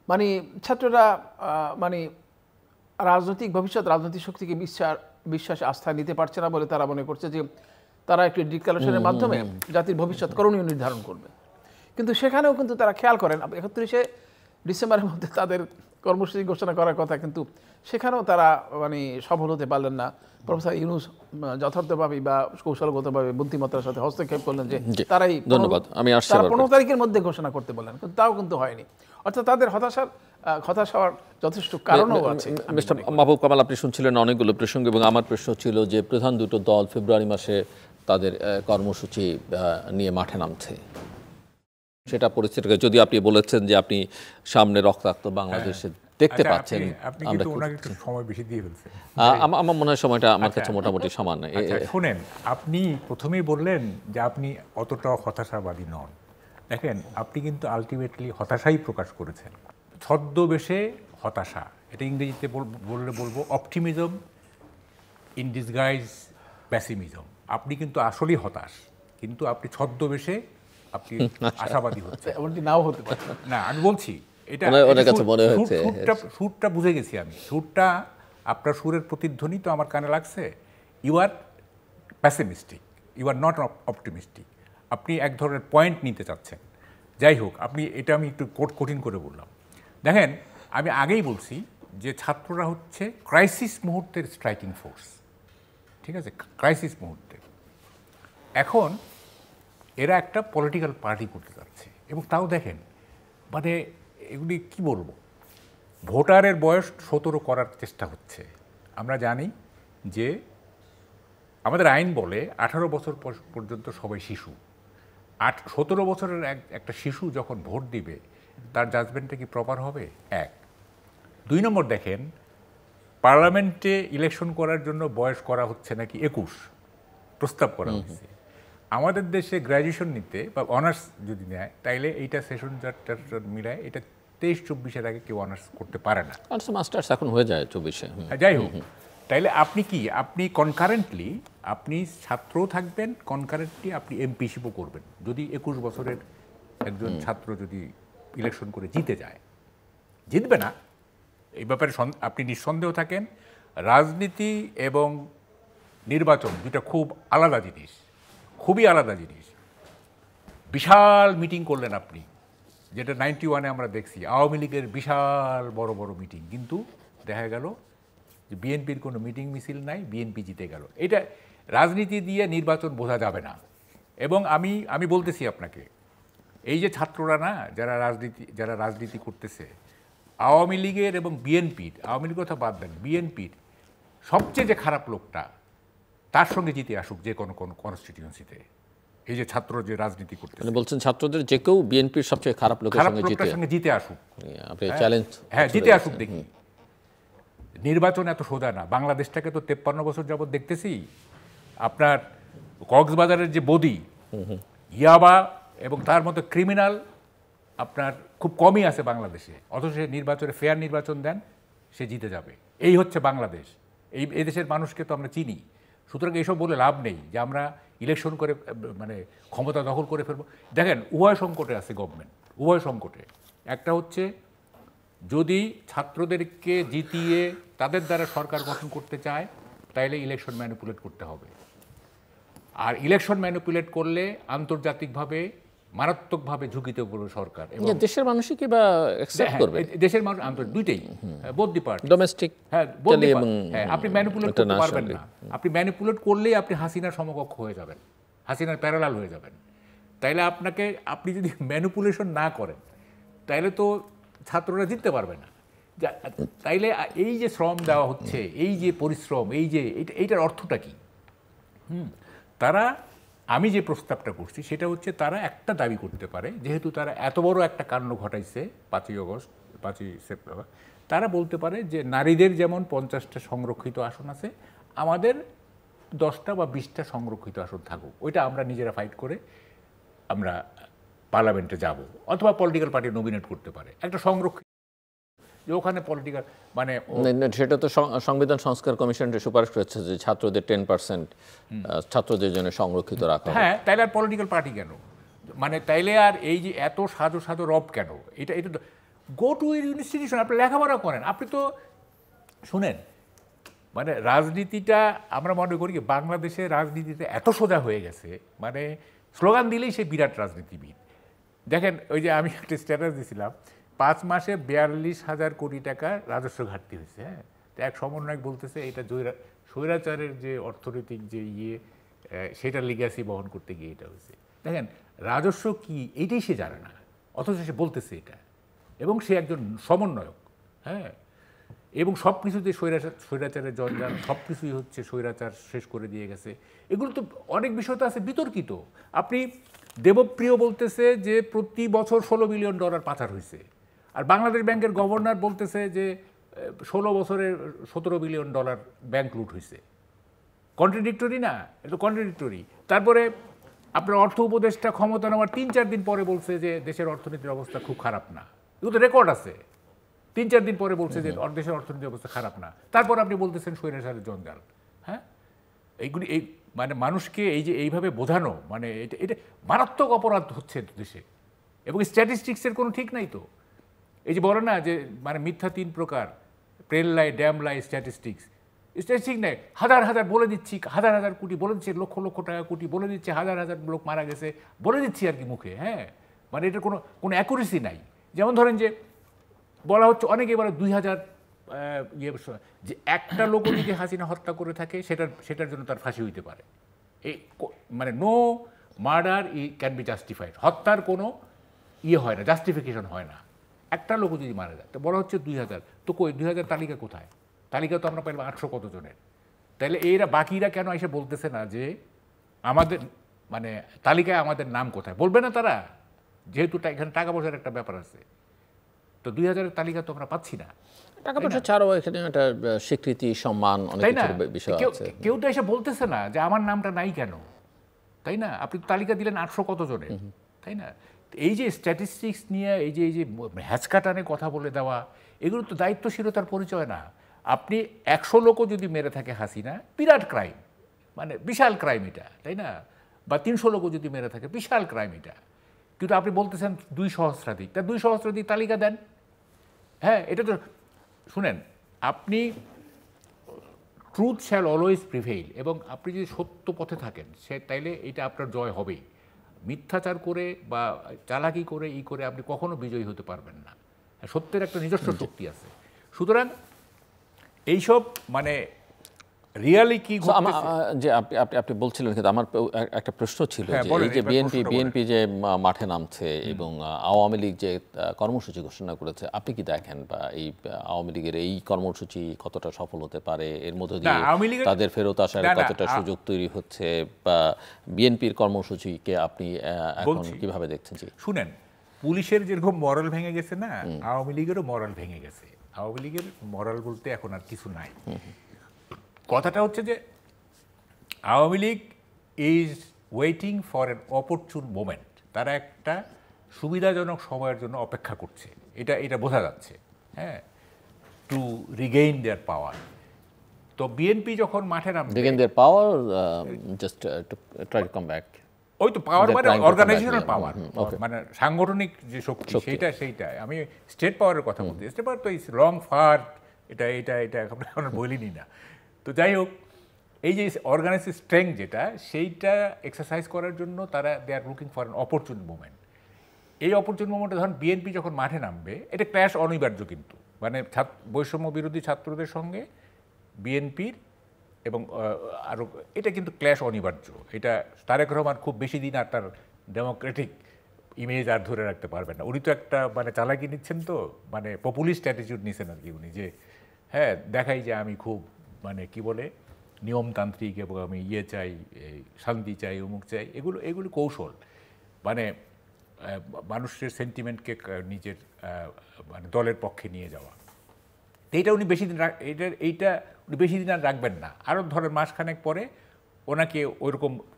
মানে ছাত্ররা মানে রাজনৈতিক ভবিষ্যৎ রাজনৈতিক শক্তিকে বিশ্বাস আস্থা নিতে পারছে না বলে তারা মনে করছে যে তারা একটি ডিক্লারেশনের মাধ্যমে জাতির ভবিষ্যৎ করণীয় নির্ধারণ করবে। কিন্তু সেখানেও কিন্তু তারা খেয়াল করেন ৩১শে ডিসেম্বরের মধ্যে তাদের কর্মসূচি ঘোষণা করার কথা, কিন্তু সেখানেও তারা মানে সফল হতে পারলেন না। প্রফেসর ইউনূস যথার্থভাবে বা কৌশলগতভাবে বুদ্ধিমত্তার সাথে হস্তক্ষেপ করলেন যে তারাই ১৫ তারিখের মধ্যে ঘোষণা করতে বললেন, কিন্তু তাও কিন্তু হয়নি। অর্থাৎ তাদের হতাশ হওয়ার যথেষ্ট কারণও আছে। মিস্টার মাহবুব কামাল, আপনি শুনছিলেন অনেকগুলো প্রসঙ্গ, এবং আমার প্রশ্ন ছিল যে প্রধান দুটো দল ফেব্রুয়ারি মাসে তাদের কর্মসূচি নিয়ে মাঠে নামছে, সেটা পরিস্থিতিকে যদি আপনি বলেছেন যে আপনি সামনে রক্তাক্ত বাংলাদেশে দেখতে পাচ্ছেন, আমরা একটু সময় বেশি দিয়ে ফেলছেন। আমার মনে হয় সময়টা আমার কাছে মোটামুটি সমান। শুনেন, আপনি প্রথমেই বললেন যে আপনি অতটা হতাশাবাদী নন। দেখেন, আপনি কিন্তু আলটিমেটলি হতাশাই প্রকাশ করেছেন, ছদ্মবেশে হতাশা। এটা ইংরেজিতে বলবো অপটিমিজম ইন ডিসগাইজ প্যাসিমিজম। আপনি কিন্তু আসলেই হতাশ, কিন্তু আপনি ছদ্মবেশে আপনি আশাবাদী হচ্ছে, এমনটি নাও হতে পারে। না, আমি বলছি এটা সুরটা বুঝে গেছি আমি। সুরটা, আপনার সুরের প্রতিধ্বনি তো আমার কানে লাগছে। You are pessimistic, you are not optimistic. আপনি এক ধরনের পয়েন্ট নিতে চাচ্ছেন। যাই হোক, এটা আমি একটু কঠিন করে বললাম। দেখেন, আমি আগেই বলছি যে ছাত্ররা হচ্ছে ক্রাইসিস মুহূর্তের স্ট্রাইকিং ফোর্স, ঠিক আছে, ক্রাইসিস মুহূর্তে। এখন এরা একটা পলিটিক্যাল পার্টি করতে যাচ্ছে, এবং তাও দেখেন মানে এগুলি কি বলবো, ভোটারের বয়স ১৭ করার চেষ্টা হচ্ছে। আমরা জানি যে আমাদের আইন বলে ১৮ বছর পর্যন্ত সবাই শিশু। ১৭ বছরের একটা শিশু যখন ভোট দিবে, তার জাজমেন্টটা কি প্রপার হবে? ১। ২ নম্বর, দেখেন পার্লামেন্টে ইলেকশন করার জন্য বয়স করা হচ্ছে নাকি ২১, প্রস্তাব করা হচ্ছে। আমাদের দেশে গ্র্যাজুয়েশন নিতে বা অনার্স যদি নেয়, তাইলে এইটা সেশন মিলায় এটা ২৩-২৪-এর আগে কেউ অনার্স করতে পারে না। মাস্টার্স এখন হয়ে যায় ২৪-এ। যাই হোক, তাইলে আপনি কনকারেন্টলি আপনি ছাত্রও থাকবেন, কনকারেন্টলি আপনি এমপিশিপও করবেন। যদি ২১ বছরের একজন ছাত্র যদি ইলেকশন করে জিতে যায়, জিতবে না এই ব্যাপারে আপনি নিঃসন্দেহ থাকেন। রাজনীতি এবং নির্বাচন দুটা খুব আলাদা জিনিস, খুবই আলাদা জিনিস। বিশাল মিটিং করলেন আপনি, যেটা 91-এ আমরা দেখছি, আওয়ামী লীগের বিশাল বড় বড় মিটিং, কিন্তু দেখা গেল যে বিএনপির কোনো মিটিং মিছিল নাই, বিএনপি জিতে গেল। এটা রাজনীতি দিয়ে নির্বাচন বোঝা যাবে না। এবং আমি বলতেছি আপনাকে, এই যে ছাত্ররা না, যারা রাজনীতি করতেছে, আওয়ামী লীগের এবং বিএনপির, আওয়ামী লীগের কথা বাদ দেন, বিএনপির সবচেয়ে যে খারাপ লোকটা, তার সঙ্গে জিতে আসুক যে কোনো কনস্টিটিউয়েন্সিতে। এই যে ছাত্র যে রাজনীতি করতে, বলছেন ছাত্রদের যে কেউ বিএনপির সবচেয়ে খারাপ লোকের সঙ্গে জিতে আসুক, জিতে আসুক, আপনি চ্যালেঞ্জ, হ্যাঁ জিতে আসুক, দেখি নির্বাচন এত সোজা না। বাংলাদেশটাকে তো 53 বছর যাবৎ দেখতেছি। আপনার কক্সবাজারের যে বদি, ইয়াবা এবং তার মতো ক্রিমিনাল আপনার খুব কমই আছে বাংলাদেশে, অথচ সে নির্বাচনে ফেয়ার নির্বাচন দেন, সে জিতে যাবে। এই হচ্ছে বাংলাদেশ। এই দেশের মানুষকে তো আমরা চিনি। সুতরাং এইসব বলে লাভ নেই যে আমরা ইলেকশন করে মানে ক্ষমতা দখল করে ফেলবো। দেখেন, উভয় সংকটে আছে গভর্নমেন্ট, উভয় সংকটে। একটা হচ্ছে যদি ছাত্রদেরকে জিতিয়ে তাদের দ্বারা সরকার গঠন করতে চায়, তাইলে ইলেকশন ম্যানিপুলেট করতে হবে। আর ইলেকশন ম্যানিপুলেট করলে আন্তর্জাতিকভাবে মারাত্মকভাবে ঝুঁকিতে পড়বে সরকার। দেশের মানুষই কি বা অ্যাকসেপ্ট করবে? দেশের মানুষ দুইটাই, বোথ দি পার্টি, ডোমেস্টিক, আপনি ম্যানিপুলেট করতে পারবেন না। আপনি ম্যানিপুলেট করলেই আপনি হাসিনার সমকক্ষ হয়ে যাবেন, হাসিনার প্যারালাল হয়ে যাবেন। তাইলে আপনি যদি ম্যানিপুলেশন না করেন, তাইলে তো ছাত্ররা জিততে পারবে না। তাইলে এই যে শ্রম দেওয়া হচ্ছে, এই যে পরিশ্রম, এই যে এইটার অর্থটা কি? তারা, আমি যে প্রস্তাবটা করছি সেটা হচ্ছে তারা একটা দাবি করতে পারে, যেহেতু তারা এত বড় একটা কাণ্ড ঘটাইছে 5ই আগস্ট, 5ই সেপ্টেম্বর, তারা বলতে পারে যে নারীদের যেমন 50টা সংরক্ষিত আসন আছে, আমাদের 10টা বা 20টা সংরক্ষিত আসন থাকুক। ওইটা আমরা নিজেরা ফাইট করে আমরা পার্লামেন্টে যাব, অথবা পলিটিক্যাল পার্টি নমিনেট করতে পারে একটা সংরক্ষিত, যে ওখানে পলিটিক্যাল মানে সেটা তো সংবিধান সংস্কার কমিশনের সুপারিশ করেছে যে ছাত্রদের 10% ছাত্রদের জন্য সংরক্ষিত রাখা। হ্যাঁ, তাইলে আর পলিটিক্যাল পার্টি কেন? মানে তাইলে আর এই যে এত সাজো সাজো রব কেন? এটা গো টু ইনস্টিটিউশন, আপনি লেখাপড়া করেন। আপনি তো শুনেন, মানে রাজনীতিটা আমরা মনে করি কি বাংলাদেশে রাজনীতিতে এত সোজা হয়ে গেছে, মানে স্লোগান দিলেই সে বিরাট রাজনীতিবিদ। দেখেন, ওই যে আমি একটা স্ট্যাটাস দিয়েছিলাম, 5 মাসে 42,000 কোটি টাকা রাজস্ব ঘাটতি হয়েছে। হ্যাঁ, তো এক সমন্বয়ক বলতেছে এটা স্বৈরাচারের যে অর্থনৈতিক যে সেটার লিগ্যাসি বহন করতে গিয়ে এটা হয়েছে। দেখেন, রাজস্ব কি এইটাই সে জানে না, অথচ সে বলতেছে এটা, এবং সে একজন সমন্বয়ক। হ্যাঁ, এবং সব কিছুতে স্বৈরাচারের জঞ্জাল, সব কিছুই হচ্ছে স্বৈরাচার শেষ করে দিয়ে গেছে। এগুলো তো অনেক বিষয় তো আছে বিতর্কিত। আপনি দেবপ্রিয় বলতেছে যে প্রতি বছর $16 বিলিয়ন পাচার হয়েছে, আর বাংলাদেশ ব্যাংকের গভর্নর বলতেছে যে 16 বছরে $17 বিলিয়ন ব্যাংক লুট হয়েছে। কন্ট্রাডিক্টরি না? এটা কন্ট্রাডিক্টরি। তারপরে আপনার অর্থ উপদেষ্টা ক্ষমতা নেওয়ার 3-4 দিন পরে বলছে যে দেশের অর্থনীতির অবস্থা খুব খারাপ না। এগুলো তো রেকর্ড আছে। 3-4 দিন পরে বলছে যে দেশের অর্থনীতির অবস্থা খারাপ না, তারপর আপনি বলতেছেন স্বৈরাচারের জঞ্জাল। হ্যাঁ, এইগুলি মানে মানুষকে এই যে এইভাবে বোঝানো, মানে এটা মারাত্মক অপরাধ হচ্ছে দেশে। এবং স্ট্যাটিস্টিক্সের কোনো ঠিক নাই তো। এই যে বলে না যে মানে মিথ্যা 3 প্রকার, প্রেল লাই, ড্যাম লাই, স্ট্যাটিস্টিক্স নেই। হাজার হাজার বলে দিচ্ছি, হাজার হাজার কোটি বলে দিচ্ছি, লক্ষ লক্ষ টাকা কোটি বলে দিচ্ছে, হাজার হাজার লোক মারা গেছে বলে দিচ্ছি আর কি মুখে। হ্যাঁ, মানে এটার কোনো অ্যাকুরেসি নাই। যেমন ধরেন যে বলা হচ্ছে অনেকে বলে 2000 যে একটা লোকও যদি হাসিনা হত্যা করে থাকে সেটার জন্য তার ফাঁসি হইতে পারে। এই মানে no murder can be justified, হত্যার কোনো হয় না, জাস্টিফিকেশন হয় না। একটা লোকও যদি মারা যায়, তো বলা হচ্ছে 2000, তো কই 2000 তালিকা কোথায়? তালিকা তো আমরা পাইলাম 800 কত জনের। তাহলে বাকিরা কেন এসে বলতেছে না যে আমাদের মানে তালিকায় আমাদের নাম কোথায়? বলবে না তারা, যেহেতু এখানে টাকা পয়সার একটা ব্যাপার আছে। তো 2000-এর তালিকা তো আমরা পাচ্ছি না। টাকা পয়সা ছাড়াও এখানে একটা স্বীকৃতি, সম্মান, অনেক কিছু বিষয় আছে। কেউ তো এসে বলতেছে না যে আমার নামটা নাই কেন, তাই না? আপনি তালিকা দিলেন 800 কত জনের, তাই না? এই যে স্ট্যাটিস্টিক্স নিয়ে এই যে হ্যাচকাটানে কথা বলে দেওয়া, এগুলো তো দায়িত্বশীলতার পরিচয় না। আপনি 100 লোকও যদি মেরে থাকে হাসিনা, বিরাট ক্রাইম, মানে বিশাল ক্রাইম এটা, তাই না? বা 300 লোকও যদি মেরে থাকে, বিশাল ক্রাইম এটা। কিন্তু আপনি বলতেছেন 2 সহস্রাধিক, তা 2 সহস্রাধিক তালিকা দেন। হ্যাঁ, এটা তো শুনেন, আপনি ট্রুথ শ্যাল অলওয়েজ প্রিভেইল, এবং আপনি যদি সত্য পথে থাকেন তাইলে এটা আপনার জয় হবেই। মিথ্যাচার করে বা চালাকি করে আপনি কখনো বিজয়ী হতে পারবেন না। সত্যের একটা নিজস্ব শক্তি আছে। সুতরাং এইসব মানে রিয়ালি কি যে আপনি বলছিলেন, কিন্তু আমার একটা প্রশ্ন ছিল যে এই যে বিএনপি যে মাঠে নামছে এবং আওয়ামী লীগ যে কর্মসূচি ঘোষণা করেছে, আপনি কি দেখেন বা এই আওয়ামী লীগের এই কর্মসূচি কতটা সফল হতে পারে, এর মধ্যে দিয়ে তাদের ফেরত আসার কতটা সুযোগ তৈরি হচ্ছে, বা বিএনপির কর্মসূচিকে আপনি এখন কিভাবে দেখছেন? শুনেন, পুলিশের যেরকম মরাল ভেঙে গেছে না, আওয়ামী লীগেরও মরাল ভেঙে গেছে। আওয়ামী লীগের মরাল বলতে এখন আর কিছু নাই। কথাটা হচ্ছে যে Awami League is waiting for an opportune moment, তারা একটা সুবিধাজনক সময়ের জন্য অপেক্ষা করছে, এটা বোঝা যাচ্ছে, হ্যাঁ, টু রিগেইন দেয়ার পাওয়ার। তো বিএনপি যখন মাঠে নামবে, regain their power, just to try to come back, ওই তো পাওয়ার মানে অর্গানাইজেশনাল পাওয়ার, মানে সাংগঠনিক যে শক্তি, সেইটা আমি স্টেট পাওয়ারের কথা বলছি। স্টেট পাওয়ার তো ইস লং ফার, এটা আমরা বলিনি না। তো যাই হোক, এই যে অর্গানাইজেশন স্ট্রেংথ যেটা, সেইটা এক্সারসাইজ করার জন্য তারা they are looking for an opportune moment. এই অপরচুন মোমেন্টে ধরুন বিএনপি যখন মাঠে নামবে, এটা ক্ল্যাশ অনিবার্য, কিন্তু মানে বৈষম্য বিরোধী ছাত্রদের সঙ্গে বিএনপির এবং আরও এটা কিন্তু ক্ল্যাশ অনিবার্য। এটা তারেক রহমান খুব বেশি দিন আর তার ডেমোক্রেটিক ইমেজ আর ধরে রাখতে পারবেন না। উনি তো একটা মানে চালাকি নিচ্ছেন, তো মানে পপুলিস্ট অ্যাটিটিউড নিচ্ছেন আর কি উনি, যে হ্যাঁ দেখাই যে আমি খুব মানে কি বলে নিয়মতান্ত্রিক এবং আমি চাই, শান্তি চাই, অমুক চাই, এগুলো কৌশল, মানে মানুষের সেন্টিমেন্টকে নিজের মানে দলের পক্ষে নিয়ে যাওয়া। এইটা উনি বেশি দিন এইটা উনি বেশি দিন আর রাখবেন না। আরও ধরেন মাসখানেক পরে ওনাকে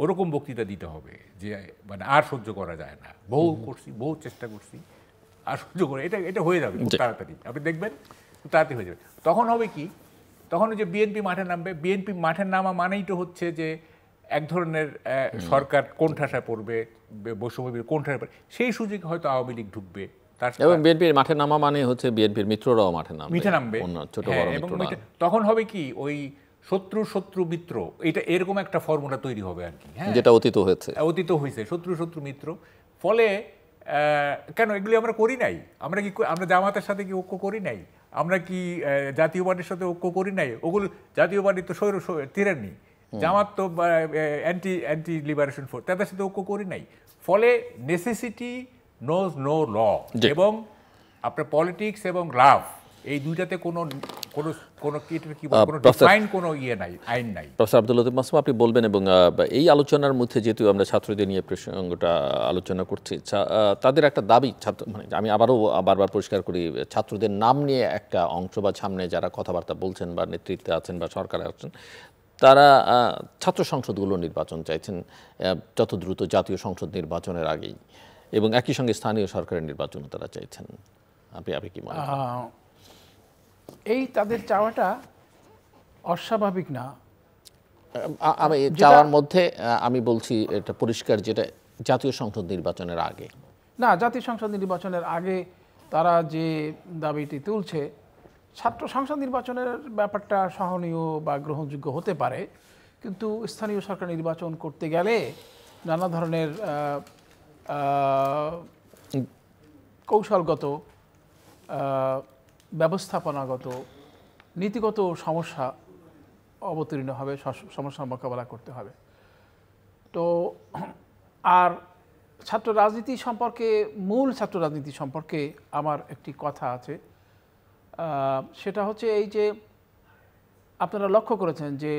ওরকম বক্তৃতা দিতে হবে যে মানে আর সহ্য করা যায় না, বহু চেষ্টা করছি, আর সহ্য করে এটা হয়ে যাবে খুব তাড়াতাড়ি, আপনি দেখবেন খুব তাড়াতাড়ি হয়ে যাবে। তখন হবে কি, তখন যে বিএনপি মাঠে নামবে, বিএনপি মাঠে নামা মানেই তো হচ্ছে যে এক ধরনের সরকার কোণঠাসা পড়বে, বৈষম্য কোণঠাসা পড়বে, সেই সুযোগে হয়তো আওয়ামী লীগ ঢুকবে। এবং বিএনপির মাঠে নামা মানে হচ্ছে বিএনপির মিত্ররাও মাঠে নামবে, ছোট বড় এবং তখন হবে কি ওই শত্রু মিত্র, এটা এরকম একটা ফর্মুলা তৈরি হবে আর কি, হ্যাঁ, যেটা অতীত হয়েছে শত্রু মিত্র। ফলে কেন এগুলি আমরা করি নাই? আমরা জামাতের সাথে কি ঐক্য করি নাই? আমরা কি জাতীয় পার্টির সাথে ঐক্য করি নাই? ওগুলো জাতীয় পার্টি তো তিরানি, জামাত তো অ্যান্টি লিবারেশন ফোর্স, তাদের সাথে ঐক্য করি নাই। ফলে নেসেসিটি নোজ নো ল, এবং আপনার পলিটিক্স এবং লাভ এই দুইটাতে কোনো আইন নাই। প্রফেসর আব্দুল লতিফ মাসুম, আপনি বলবেন। এবং এই আলোচনার মধ্যে যেহেতু আমরা ছাত্রদের নিয়ে প্রসঙ্গটা আলোচনা করছি, তাদের একটা দাবি, মানে আমি আবারও বারবার পরিষ্কার করি, ছাত্রদের নাম নিয়ে একটা অংশ বা সামনে যারা কথাবার্তা বলছেন বা নেতৃত্বে আছেন বা সরকারে আছেন, তারা ছাত্র সংসদগুলো নির্বাচন চাইছেন যত দ্রুত, জাতীয় সংসদ নির্বাচনের আগেই, এবং একই সঙ্গে স্থানীয় সরকারের নির্বাচনও তারা চাইছেন। আপনি কি মনে করেন? এই তাদের চাওয়াটা অস্বাভাবিক না। আমি চাওয়ার মধ্যে আমি বলছি এটা পরিষ্কার, যেটা জাতীয় সংসদ নির্বাচনের আগে না, জাতীয় সংসদ নির্বাচনের আগে তারা যে দাবিটি তুলছে, ছাত্র সংসদ নির্বাচনের ব্যাপারটা সহনীয় বা গ্রহণযোগ্য হতে পারে, কিন্তু স্থানীয় সরকার নির্বাচন করতে গেলে নানা ধরনের কৌশলগত, ব্যবস্থাপনাগত, নীতিগত সমস্যা অবতীর্ণ হবে, সমস্যার মোকাবেলা করতে হবে। তো আর ছাত্র রাজনীতি সম্পর্কে, মূল ছাত্র রাজনীতি সম্পর্কে আমার একটি কথা আছে, সেটা হচ্ছে এই যে আপনারা লক্ষ্য করেছেন যে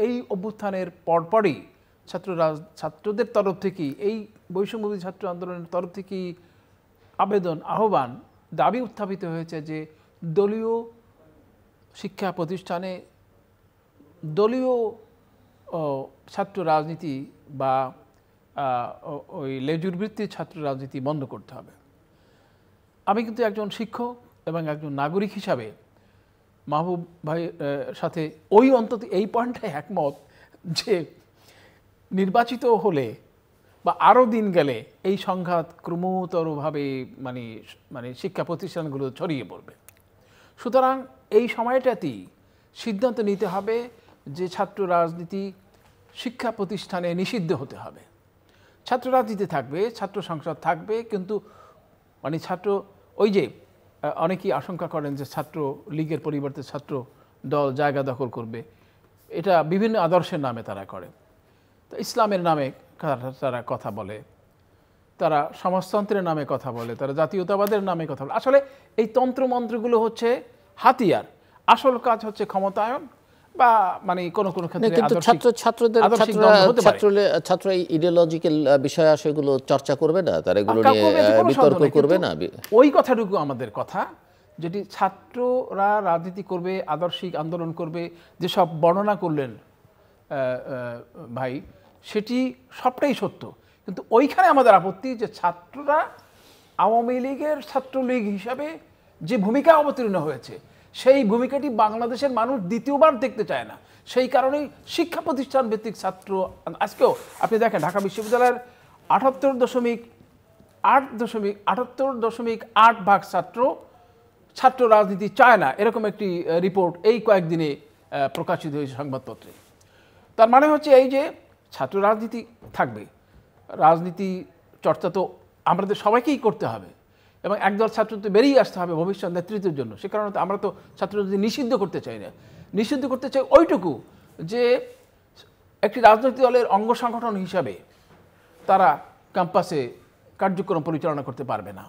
এই অভ্যুত্থানের পরপরই ছাত্রদের তরফ থেকেই, এই বৈষম্যবিরোধী ছাত্র আন্দোলনের তরফ থেকেই আবেদন, আহ্বান, দাবি উত্থাপিত হয়েছে যে দলীয় শিক্ষা প্রতিষ্ঠানে দলীয় ছাত্র রাজনীতি বা ওই লেজুর ভিত্তিক ছাত্র রাজনীতি বন্ধ করতে হবে। আমি কিন্তু একজন শিক্ষক এবং একজন নাগরিক হিসাবে মাহবুব ভাইয়ের সাথে অন্তত এই পয়েন্টে একমত যে নির্বাচিত হলে বা আরও দিন গেলে এই সংঘাত ক্রমতরভাবে মানে শিক্ষা প্রতিষ্ঠানগুলো ছড়িয়ে পড়বে। সুতরাং এই সময়টাতেই সিদ্ধান্ত নিতে হবে যে ছাত্র রাজনীতি শিক্ষা প্রতিষ্ঠানে নিষিদ্ধ হতে হবে। ছাত্র রাজনীতি থাকবে, ছাত্র সংসদ থাকবে, কিন্তু মানে ওই যে অনেকেই আশঙ্কা করেন যে ছাত্র লীগের পরিবর্তে ছাত্র দল জায়গা দখল করবে, এটা বিভিন্ন আদর্শের নামে তারা করে। তো ইসলামের নামে তারা কথা বলে, তারা সমাজতন্ত্রের নামে কথা বলে, তারা জাতীয়তাবাদের নামে কথা বলে। আসলে এই তন্ত্রমন্ত্রগুলো হচ্ছে হাতিয়ার, আসল কাজ হচ্ছে ক্ষমতায়ন বা মানে কোনো ক্ষেত্রে ছাত্র ইডিওলজিক্যাল বিষয় সেগুলো চর্চা করবে না, তারা এগুলো নিয়ে বিতর্ক করবে না। ওই কথাটুকু আমাদের কথা যেটি ছাত্ররা রাজনীতি করবে, আদর্শিক আন্দোলন করবে, যেসব বর্ণনা করলেন ভাই, সেটি সবটাই সত্য। কিন্তু ওইখানে আমাদের আপত্তি যে ছাত্ররা আওয়ামী লীগের ছাত্রলীগ হিসাবে যে ভূমিকা অবতীর্ণ হয়েছে, সেই ভূমিকাটি বাংলাদেশের মানুষ দ্বিতীয়বার দেখতে চায় না। সেই কারণেই শিক্ষা প্রতিষ্ঠান ভিত্তিক ছাত্র, আজকেও আপনি দেখেন ঢাকা বিশ্ববিদ্যালয়ের 78.8% ছাত্র রাজনীতি চায় না, এরকম একটি রিপোর্ট এই কয়েকদিনে প্রকাশিত হয়েছে সংবাদপত্রে। তার মানে হচ্ছে এই যে ছাত্র রাজনীতি থাকবে, রাজনীতি চর্চা তো আমাদের সবাইকেই করতে হবে, এবং একদল ছাত্র তো বেরিয়ে আসতে হবে ভবিষ্যৎ নেতৃত্বের জন্য। সে কারণে তো আমরা তো ছাত্র রাজনীতি নিষিদ্ধ করতে চাই না, নিষিদ্ধ করতে চাই ওইটুকু যে একটি রাজনৈতিক দলের অঙ্গ সংগঠন হিসাবে তারা ক্যাম্পাসে কার্যক্রম পরিচালনা করতে পারবে না।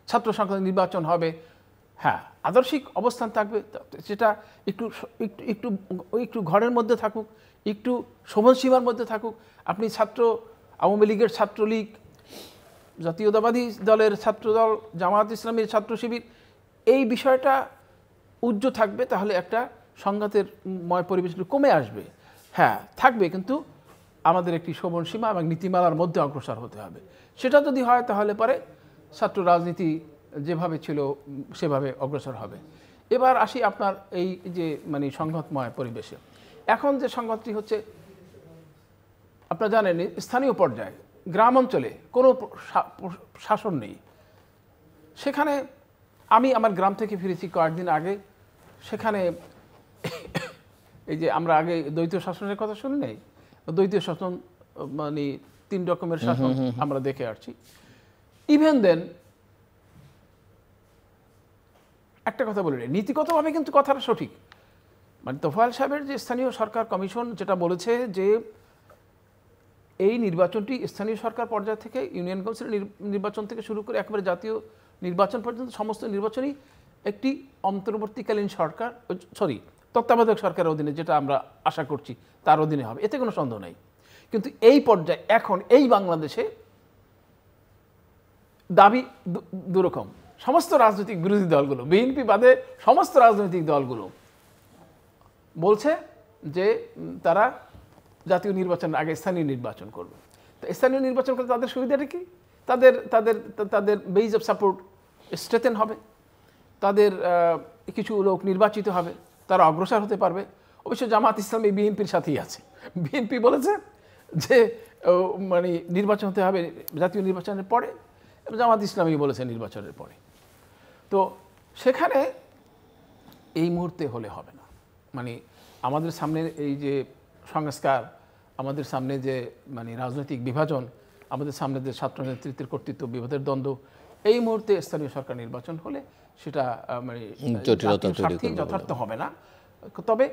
ছাত্র সংসদ নির্বাচন হবে, হ্যাঁ আদর্শিক অবস্থান থাকবে, সেটা একটু একটু একটু ঘরের মধ্যে থাকুক, একটু সময়সীমার মধ্যে থাকুক। আপনি আওয়ামী লীগের ছাত্রলীগ, জাতীয়তাবাদী দলের ছাত্রদল, জামায়াত ইসলামীর ছাত্র শিবির, এই বিষয়টা উজ্জ্বল থাকবে, তাহলে একটা সংঘাতের পরিবেশ কমে আসবে। হ্যাঁ থাকবে, কিন্তু আমাদের একটি সময়সীমা এবং নীতিমালার মধ্যে অগ্রসর হতে হবে। সেটা যদি হয় তাহলে পরে ছাত্র রাজনীতি যেভাবে ছিল সেভাবে অগ্রসর হবে। এবার আসি আপনার এই যে সংঘাতময় পরিবেশে এখন যে সংঘাতটি হচ্ছে, আপনারা জানেন স্থানীয় পর্যায়ে গ্রাম অঞ্চলে কোনো শাসন নেই। সেখানে আমি আমার গ্রাম থেকে ফিরেছি কয়েকদিন আগে, সেখানে এই যে আমরা আগে দ্বৈত শাসনের কথা শুনি নাই, দ্বৈত শাসন 3 রকমের শাসন আমরা দেখে আসছি। ইভেন দেন একটা কথা বলি, নীতিগতভাবে কিন্তু কথাটা সঠিক। তোফায়েল সাহেবের যে স্থানীয় সরকার কমিশন যেটা বলেছে যে এই নির্বাচনটি স্থানীয় সরকার পর্যায় থেকে ইউনিয়ন কাউন্সিল নির্বাচন থেকে শুরু করে একেবারে জাতীয় নির্বাচন পর্যন্ত সমস্ত নির্বাচনই একটি অন্তর্বর্তীকালীন সরকার, তত্ত্বাবধায়ক সরকারের অধীনে, যেটা আমরা আশা করছি তার অধীনে হবে, এতে কোনো সন্দেহ নেই। কিন্তু এই পর্যায়ে এখন এই বাংলাদেশে দাবি দুরকম। সমস্ত রাজনৈতিক বিরোধী দলগুলো, বিএনপি বাদে সমস্ত রাজনৈতিক দলগুলো বলছে যে তারা জাতীয় নির্বাচনের আগে স্থানীয় নির্বাচন করবে। তো স্থানীয় নির্বাচন করলে তাদের সুবিধাটা কি? তাদের তাদের তাদের বেজ অফ সাপোর্ট স্ট্রেথেন হবে, তাদের কিছু লোক নির্বাচিত হবে, তারা অগ্রসর হতে পারবে। অবশ্য জামাত ইসলামী বিএনপির সাথেই আছে। বিএনপি বলেছে যে নির্বাচন হতে হবে জাতীয় নির্বাচনের পরে, জামাত ইসলামী বলেছে নির্বাচনের পরে। তো সেখানে এই মুহূর্তে হলে হবে না। আমাদের সামনে এই যে সংস্কার, আমাদের সামনে যে রাজনৈতিক বিভাজন, আমাদের সামনে যে ছাত্র নেতৃত্বের কর্তৃত্ব বিবাদের দ্বন্দ্ব, এই মুহূর্তে স্থানীয় সরকার নির্বাচন হলে সেটা যথার্থ হবে না। তবে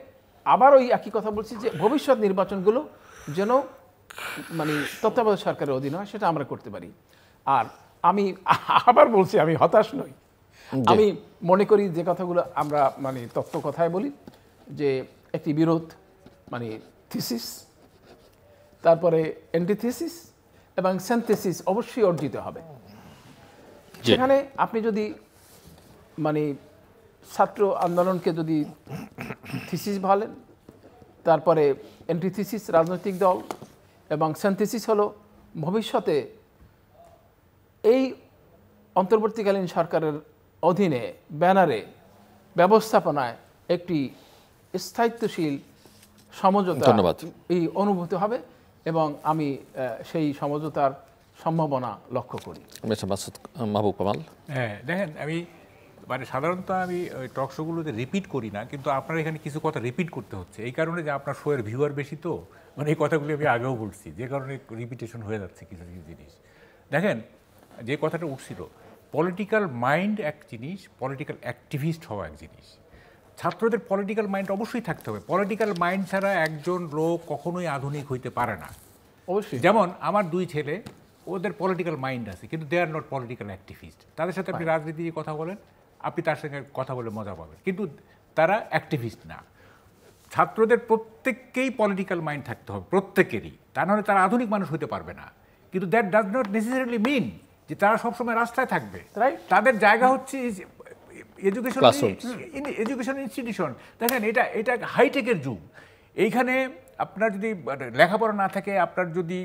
আবার ওই একই কথা বলছি যে ভবিষ্যৎ নির্বাচনগুলো যেন তত্ত্বাবধায়ক সরকারের অধীন হয়, সেটা আমরা করতে পারি। আর আমি আবার বলছি, আমি হতাশ নই। আমি মনে করি যে কথাগুলো আমরা তত্ত্ব কথায় বলি যে একটি বিরোধ থিসিস, তারপরে অ্যান্টিথিসিস এবং সিনথেসিস অবশ্যই অর্জিত হবে। সেখানে আপনি যদি ছাত্র আন্দোলনকে যদি থিসিস বলেন, তারপরে অ্যান্টিথিসিস রাজনৈতিক দল, এবং সিনথেসিস হলো ভবিষ্যতে এই অন্তর্বর্তীকালীন সরকারের অধীনে ব্যানারে ব্যবস্থাপনায় একটি স্থায়িত্বশীল সমঝোতা এই অনুভূতি হবে, এবং আমি সেই সমঝোতার সম্ভাবনা লক্ষ্য করি। মাহবুব কামাল। হ্যাঁ দেখেন, আমি সাধারণত আমি টক শোগুলোতে রিপিট করি না, কিন্তু আপনার এখানে কিছু কথা রিপিট করতে হচ্ছে এই কারণে যে আপনার শোয়ের ভিউয়ার বেশি, তো এই কথাগুলি আমি আগেও বলছি, যে কারণে রিপিটেশন হয়ে যাচ্ছে কিছু কিছু জিনিস। দেখেন, যে কথাটা উঠছিল, পলিটিক্যাল মাইন্ড এক জিনিস, পলিটিক্যাল অ্যাক্টিভিস্ট হওয়া এক জিনিস। ছাত্রদের পলিটিক্যাল মাইন্ড অবশ্যই থাকতে হবে। পলিটিক্যাল মাইন্ড ছাড়া একজন লোক কখনোই আধুনিক হইতে পারে না। অবশ্যই। যেমন আমার 2 ছেলে, ওদের পলিটিক্যাল মাইন্ড আছে, কিন্তু দে আর নট পলিটিক্যাল অ্যাক্টিভিস্ট। তাদের সাথে আপনি রাজনীতি নিয়ে কথা বলেন, আপনি তার সঙ্গে কথা বলে মজা পাবেন, কিন্তু তারা অ্যাক্টিভিস্ট না। ছাত্রদের প্রত্যেককেই পলিটিক্যাল মাইন্ড থাকতে হবে, প্রত্যেকেরই। তা নাহলে তারা আধুনিক মানুষ হতে পারবে না। কিন্তু দ্যাট ডাজ নট নেসেসারিলি মিন যে তারা সবসময় রাস্তায় থাকবে। তাদের জায়গা হচ্ছে এডুকেশন ইনস্টিটিউশন দেখেন, এটা হাইটেকের যুগ। এইখানে আপনার যদি লেখাপড়া না থাকে, আপনার যদি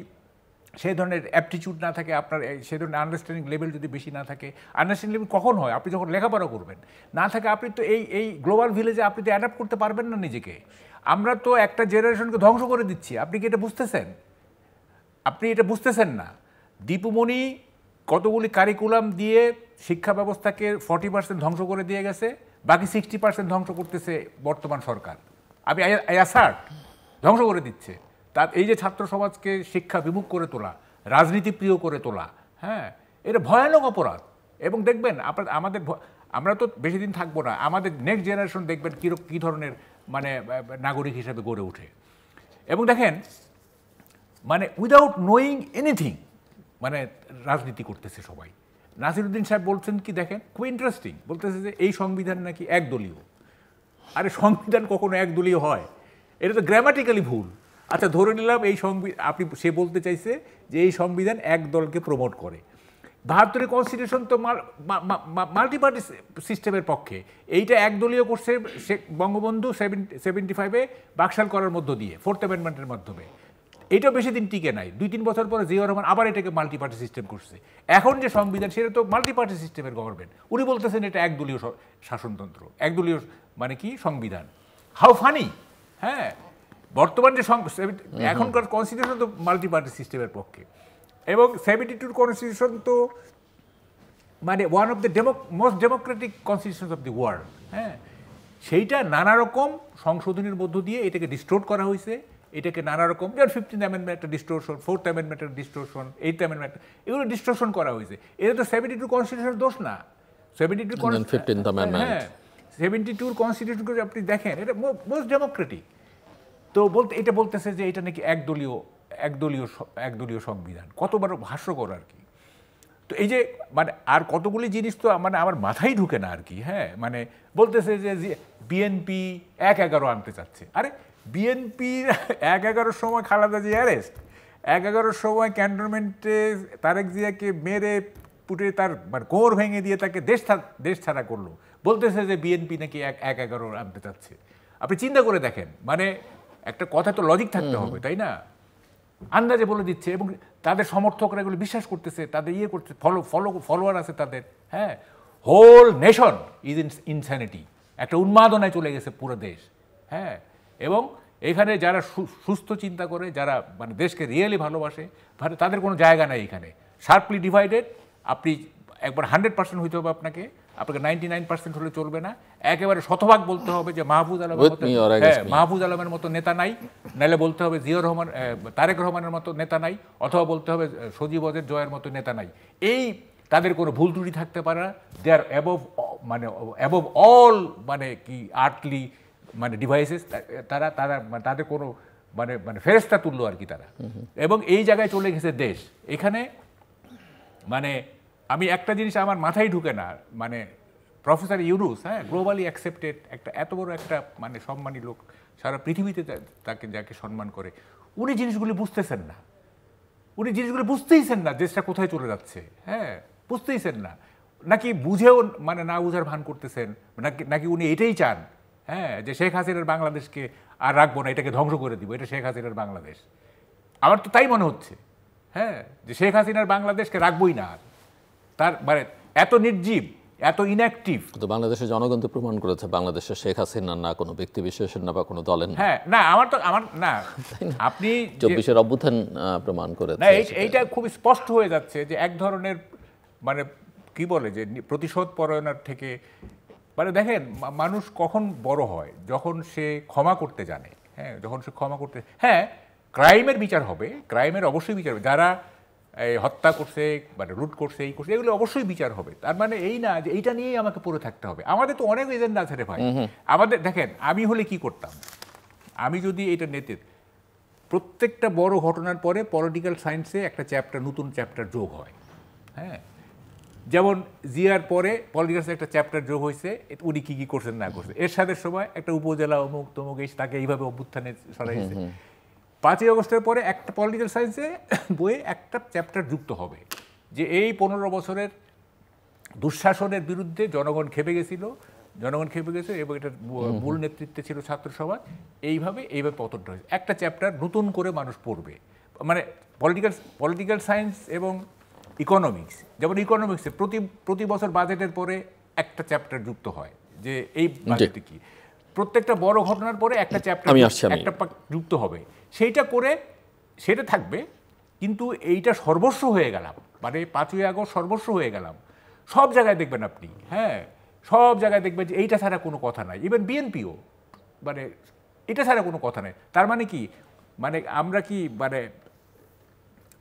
সেই ধরনের অ্যাপটিটিউড না থাকে, আপনার সেই ধরনের আন্ডারস্ট্যান্ডিং লেভেল যদি বেশি না থাকে, আন্ডারস্ট্যান্ডিং লেভেল কখন হয়? আপনি যখন লেখাপড়া করবেন। না থাকে আপনি তো এই গ্লোবাল ভিলেজে আপনি তো অ্যাডাপ্ট করতে পারবেন না নিজেকে। আমরা তো একটা জেনারেশনকে ধ্বংস করে দিচ্ছি। আপনি কি এটা বুঝতেছেন? আপনি এটা বুঝতেছেন না। দীপুমণি কতগুলি কারিকুলাম দিয়ে শিক্ষা ব্যবস্থাকে 40% ধ্বংস করে দিয়ে গেছে, বাকি 60% ধ্বংস করতেছে বর্তমান সরকার। আমি অ্যাসার্ট ধ্বংস করে দিচ্ছে। তার এই যে ছাত্র সমাজকে শিক্ষা বিমুখ করে তোলা, রাজনীতি প্রিয় করে তোলা, হ্যাঁ, এটা ভয়ানক অপরাধ। এবং দেখবেন আমরা তো বেশি দিন থাকবো না, আমাদের নেক্সট জেনারেশন দেখবেন কী ধরনের মানে নাগরিক হিসেবে গড়ে ওঠে। এবং দেখেন মানে উইদাউট নোয়িং এনিথিং মানে রাজনীতি করতেছে সবাই। নাসিরুদ্দিন সাহেব বলছেন কি দেখেন, খুব ইন্টারেস্টিং, বলতেছে যে এই সংবিধান নাকি একদলীয়। আরে সংবিধান কখনো একদলীয় হয়? এটা তো গ্রামাটিক্যালি ভুল। আচ্ছা ধরে নিলাম এই সে বলতে চাইছে যে এই সংবিধান এক দলকে প্রমোট করে। ৭২ কনস্টিটিউশন তো মাল্টি পার্টি সিস্টেমের পক্ষে। এইটা একদলীয় করছে বঙ্গবন্ধু 75-এ বাকশাল করার মধ্য দিয়ে, 4th অ্যামেন্ডমেন্টের মাধ্যমে। এইটাও বেশি দিন টিকে নাই, 2-3 বছর পরে জিয়াউর রহমান আবার এটাকে মাল্টি পার্টি সিস্টেম করছে। এখন যে সংবিধান সেটা তো মাল্টি পার্টি সিস্টেমের গভর্নমেন্ট। উনি বলতেছেন এটা একদলীয় শাসনতন্ত্র, একদলীয় মানে কি সংবিধান। How funny! হ্যাঁ, বর্তমান যে এখনকার কনস্টিটিউশন তো মাল্টি পার্টি সিস্টেমের পক্ষে। এবং 72 কনস্টিটিউশন তো মানে one of the most Democratic constitution of the world. হ্যাঁ, সেইটা নানা রকম সংশোধনীর মধ্য দিয়ে এটাকে ডিস্টোর্ট করা হয়েছে। এটাকে নানা রকম, যেমন 15th অ্যামেন্ডমেন্ট একটা ডিস্টোরশন, 4th অ্যামেন্ডমেন্ট একটা ডিস্টোরশন, 8th অ্যামেন্ডমেন্ট, এগুলো ডিস্টোরশন করা হয়েছে। এটা তো 72 কনস্টিটিউশনের দোষ না। 72 হ্যাঁ, 72 কনস্টিটিউশন আপনি দেখেন, এটা মোস্ট ডেমোক্রেটিক। তো এটা বলতেছে যে এটা নাকি একদলীয় সংবিধান। কত বড় হাস্যকর আর কি। তো এই যে মানে আর কতগুলি জিনিস তো মানে আমার মাথায় ঢুকে না আর কি। হ্যাঁ, মানে বলতেছে যে বিএনপি 1-11 আনতে চাচ্ছে। আরে বিএনপির 1-11 সময় খালেদা জিয়া অ্যারেস্ট, 1-11 সময় ক্যান্টনমেন্টে তারেক জিয়াকে মেরে পুটে তার মানে কোর ভেঙে দিয়ে তাকে দেশ ছাড়া করলো। বলতেছে যে বিএনপি নাকি 1-11 আনতে চাচ্ছে। আপনি চিন্তা করে দেখেন, মানে একটা কথা তো লজিক থাকতে হবে, তাই না? আন্দাজে বলে দিচ্ছে এবং তাদের সমর্থকরা এগুলো বিশ্বাস করতেছে, তাদের করছে, ফলোয়ার আছে তাদের। হ্যাঁ, হোল নেশন ইজ ইনস্যানিটি, একটা উন্মাদনায় চলে গেছে পুরো দেশ। হ্যাঁ, এবং এখানে যারা সুস্থ চিন্তা করে, যারা মানে দেশকে রিয়েলি ভালোবাসে, তাদের কোনো জায়গা নাই এখানে। Sharply divided. আপনি একবার 100% হইতে হবে আপনাকে 99% হলে চলবে না। একেবারে শতভাগ বলতে হবে যে মাহফুজ আলমের মতো নেতা নাই, নাহলে বলতে হবে জিয়াউর রহমান, তারেক রহমানের মতো নেতা নাই, অথবা বলতে হবে সজীব ওয়াজেদ জয়ের মতো নেতা নাই। এই তাদের কোনো ভুল ত্রুটি থাকতে পারে না। দে আর অ্যাবভ অল মানে কি আর্থলি মানে ডিভাইসেস। তাদের কোনো মানে ফেরেশতা তুল্য আর কি তারা। এবং এই জায়গায় চলে গেছে দেশ। এখানে মানে আমি একটা জিনিস আমার মাথায় ঢুকে না, মানে প্রফেসর ইউনুস, হ্যাঁ, গ্লোবালি অ্যাকসেপ্টেড একটা এত বড় একটা মানে সম্মানী লোক, সারা পৃথিবীতে যাকে সম্মান করে, উনি জিনিসগুলি বুঝতেছেন না। উনি জিনিসগুলি বুঝতেইছেন না দেশটা কোথায় চলে যাচ্ছে। হ্যাঁ, বুঝতেইছেন না, নাকি বুঝেও মানে না বুঝার ভান করতেছেন, নাকি উনি এটাই চান, হ্যাঁ, যে শেখ হাসিনার বাংলাদেশকে আর রাখবো না, এটাকে ধ্বংস করে দিব, এটা শেখ হাসিনার বাংলাদেশ। আমার তো তাই মনে হচ্ছে। হ্যাঁ, যে শেখ হাসিনার বাংলাদেশকে রাখবোই না। তার মানে এত নির্জীব, এত ইনঅ্যাক্টিভ। তো বাংলাদেশের জনগণ তো প্রমাণ করেছে বাংলাদেশের শেখ হাসিনার না কোনো ব্যক্তি বিশেষের না বা কোনো দলের না। হ্যাঁ, না আমার না আপনি 24-এর অভ্যুত্থান প্রমাণ করেছে। না, এইটা খুব স্পষ্ট হয়ে যাচ্ছে যে এক ধরনের মানে কি বলে যে প্রতিশোধ পরায়ণের থেকে মানে দেখেন মানুষ কখন বড় হয়, যখন সে ক্ষমা করতে জানে। হ্যাঁ, যখন সে ক্ষমা করতে, হ্যাঁ, ক্রাইমের বিচার হবে, ক্রাইমের অবশ্যই বিচার হবে। যারা এই হত্যা করছে মানে লুট করছে, এই করছে, এগুলো অবশ্যই বিচার হবে। তার মানে এই না যে এইটা নিয়েই আমাকে পড়ে থাকতে হবে। আমাদের তো অনেক এজেন্ডা আছে রে ভাই। আমাদের দেখেন, আমি হলে কি করতাম, আমি যদি এটা নিতে প্রত্যেকটা বড় ঘটনার পরে পলিটিক্যাল সায়েন্সে একটা চ্যাপ্টার, নতুন চ্যাপ্টার যোগ হয়। হ্যাঁ, যেমন জিয়ার পরে পলিটিক্যাল সায়েন্সে একটা চ্যাপ্টার যোগ হয়েছে, উনি কী কী করছেন না করছেন। এরশাদের সময় একটা উপজেলা অমুক তমুক এসে তাকে এইভাবে অভ্যুত্থানে সরাইছে। 5ই আগস্টের পরে একটা পলিটিক্যাল সায়েন্সে বইয়ে একটা চ্যাপ্টার যুক্ত হবে যে এই 15 বছরের দুঃশাসনের বিরুদ্ধে জনগণ খেপে গেছিল এবং এটার মূল নেতৃত্বে ছিল ছাত্র সমাজ। এইভাবে পতনটা হয়েছে। একটা চ্যাপ্টার নতুন করে মানুষ পড়বে, মানে পলিটিক্যাল সায়েন্স এবং ইকোনমিক্স। যেমন ইকোনমিক্সে প্রতি বছর বাজেটের পরে একটা চ্যাপ্টার যুক্ত হয় যে এই বাজেটে কি, প্রত্যেকটা বড় ঘটনার পরে একটা চ্যাপ্টার একটা যুক্ত হবে, সেটা থাকবে। কিন্তু এইটা সর্বস্ব হয়ে গেলাম, মানে 5ই আগস্ট সর্বস্ব হয়ে গেলাম, সব জায়গায় দেখবেন আপনি, হ্যাঁ সব জায়গায় দেখবেন যে এইটা ছাড়া কোনো কথা নাই। ইভেন বিএনপিও মানে এটা ছাড়া কোনো কথা নাই। তার মানে কি, মানে আমরা কি, মানে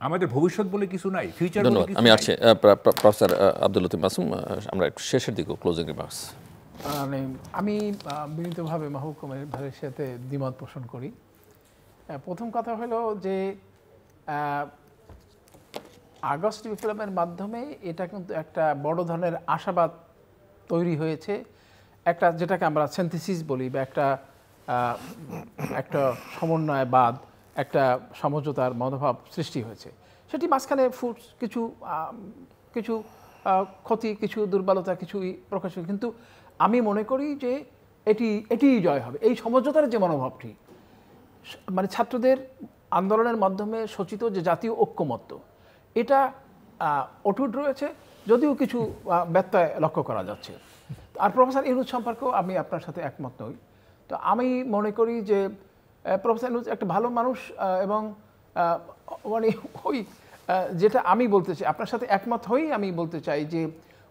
আমাদের ভবিষ্যৎ বলে কিছু নাই, ফিউচার বলে কিছু নাই। আমি আসছি প্রফেসর আব্দুল লতিফ মাসুম, আমরা একটু শেষের দিকে ক্লোজিং রিমার্কস। আমি বিনীতভাবে মাহবুব কামাল ভাইয়ের সাথে দ্বিমত পোষণ করি। প্রথম কথা হলো যে আগস্ট বিপ্লবের মাধ্যমে এটা কিন্তু একটা বড় ধরনের আশাবাদ তৈরি হয়েছে, একটা যেটাকে আমরা সিনথেসিস বলি, বা একটা সমন্বয়বাদ, একটা সমঝোতার মনোভাব সৃষ্টি হয়েছে। সেটি মাঝখানে কিছু কিছু ক্ষতি, কিছু দুর্বলতা, কিছু প্রকাশ, কিন্তু আমি মনে করি যে এটিই জয় হবে। এই সমঝোতার যে মনোভাবটি, মানে ছাত্রদের আন্দোলনের মাধ্যমে সূচিত যে জাতীয় ঐক্যমত্য, এটা অটুট রয়েছে, যদিও কিছু ব্যত্যয় লক্ষ্য করা যাচ্ছে। আর প্রফেসর ইউনূস সম্পর্কেও আমি আপনার সাথে একমত নই। তো আমি মনে করি যে প্রফেসর ইউনূস একটা ভালো মানুষ, এবং মানে ওই যেটা আমি বলতে চাই, আপনার সাথে একমত হয়েই আমি বলতে চাই যে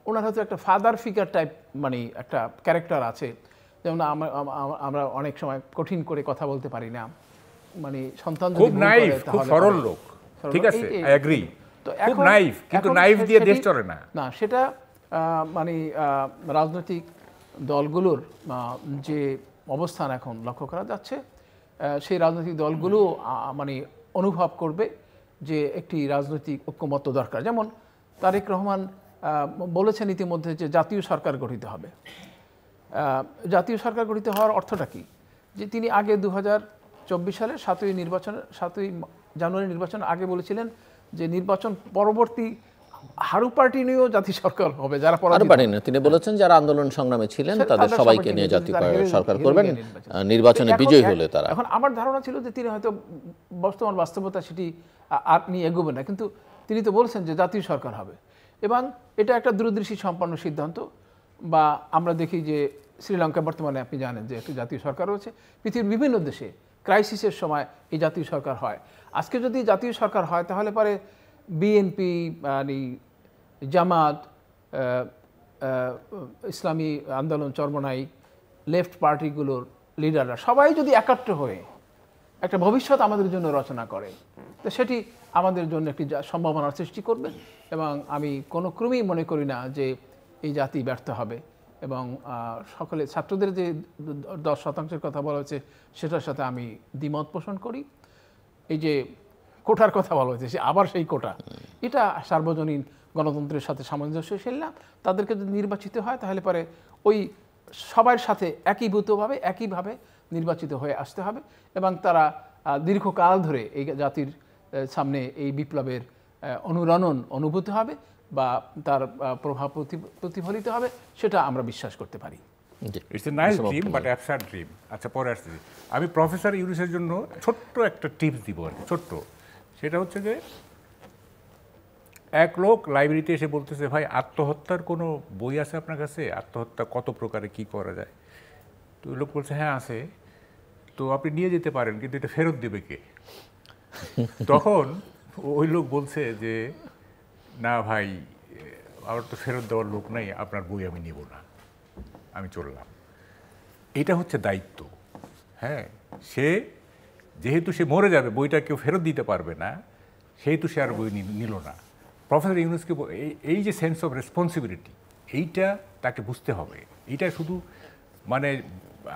ওনার হয়তো একটা ফাদার ফিগার টাইপ, মানে একটা ক্যারেক্টার আছে। যেমন আমরা অনেক সময় কঠিন করে কথা বলতে পারি না, মানে সন্তান খুব নাইভ, খুব সরল লোক, ঠিক আছে, আই এগ্রি। খুব নাইভ, কিন্তু নাইভ দিয়ে দেশ চলে না। না, সেটা মানে রাজনৈতিক দলগুলোর যে অবস্থান এখন লক্ষ্য করা যাচ্ছে, সেই রাজনৈতিক দলগুলো মানে অনুভব করবে যে একটি রাজনৈতিক ঐক্যমত্য দরকার। যেমন তারেক রহমান বলেছেন ইতিমধ্যে যে জাতীয় সরকার গঠিত হবে। জাতীয় সরকার গঠিত হওয়ার অর্থটা কি? যে তিনি আগে 2024 সালের 7ই জানুয়ারি নির্বাচন আগে বলেছিলেন যে নির্বাচন পরবর্তী হারু পার্টি নিয়েও জাতীয় সরকার হবে, যারা তিনি বলেছেন যারা আন্দোলন সংগ্রামে ছিলেন তাদের সবাইকে নিয়ে জাতীয় সরকার করবেন, নির্বাচনে বিজয়ী হলে তারা। এখন আমার ধারণা ছিল যে তিনি হয়তো বর্তমান বাস্তবতা সেটি আর নিয়ে এগোবেন না, কিন্তু তিনি তো বলছেন যে জাতীয় সরকার হবে, এবং এটা একটা দূরদৃষ্টি সম্পন্ন সিদ্ধান্ত। বা আমরা দেখি যে শ্রীলঙ্কা বর্তমানে আপনি জানেন যে একটি জাতীয় সরকার রয়েছে। পৃথিবীর বিভিন্ন দেশে ক্রাইসিসের সময় এই জাতীয় সরকার হয়। আজকে যদি জাতীয় সরকার হয় তাহলে পরে বিএনপি, মানে জামাত, ইসলামী আন্দোলন চরমনাই, লেফট পার্টিগুলোর লিডাররা সবাই যদি একাত্র হয়ে একটা ভবিষ্যৎ আমাদের জন্য রচনা করে, তো সেটি আমাদের জন্য একটি সম্ভাবনার সৃষ্টি করবে। এবং আমি কোনো ক্রমেই মনে করি না যে এই জাতি ব্যর্থ হবে। এবং সকলে ছাত্রদের যে 10% কথা বলা হয়েছে সেটার সাথে আমি দ্বিমত পোষণ করি। এই যে কোটার কথা বলা হয়েছে, সে আবার সেই কোটা, এটা সার্বজনীন গণতন্ত্রের সাথে সামঞ্জস্যশীল না। তাদেরকে যদি নির্বাচিত হয় তাহলে পরে ওই সবার সাথে একইভাবে নির্বাচিত হয়ে আসতে হবে, এবং তারা দীর্ঘকাল ধরে এই জাতির সামনে এই বিপ্লবের অনুভূতি হবে বা তার প্রভাব প্রতিফলিত হবে, সেটা আমরা বিশ্বাস করতে পারি। It's a nice dream but absurd dream. আচ্ছা, পরে আসতেছি। আমি প্রফেসর ইউনূসের জন্য ছোট্ট একটা টিপস দিব, আর ছোট্ট, সেটা হচ্ছে যে এক লোক লাইব্রেরিতে এসে বলতেছে, ভাই আত্মহত্যার কোনো বই আছে আপনার কাছে? আত্মহত্যা কত প্রকারে কি করা যায়? তো ওই লোক বলছে হ্যাঁ আছে। তো আপনি নিয়ে যেতে পারেন, কিন্তু এটা ফেরত দেবে কে? তখন ওই লোক বলছে যে না ভাই, আমার তো ফেরত দেওয়ার লোক নাই, আপনার বই আমি নেব না, আমি চললাম। এটা হচ্ছে দায়িত্ব। হ্যাঁ, যেহেতু সে মরে যাবে, বইটা কেউ ফেরত দিতে পারবে না, সেহেতু সে আর বই নিল না। প্রফেসর ইউনূসকে এই যে সেন্স অফ রেসপন্সিবিলিটি, এইটা তাকে বুঝতে হবে। এইটা শুধু মানে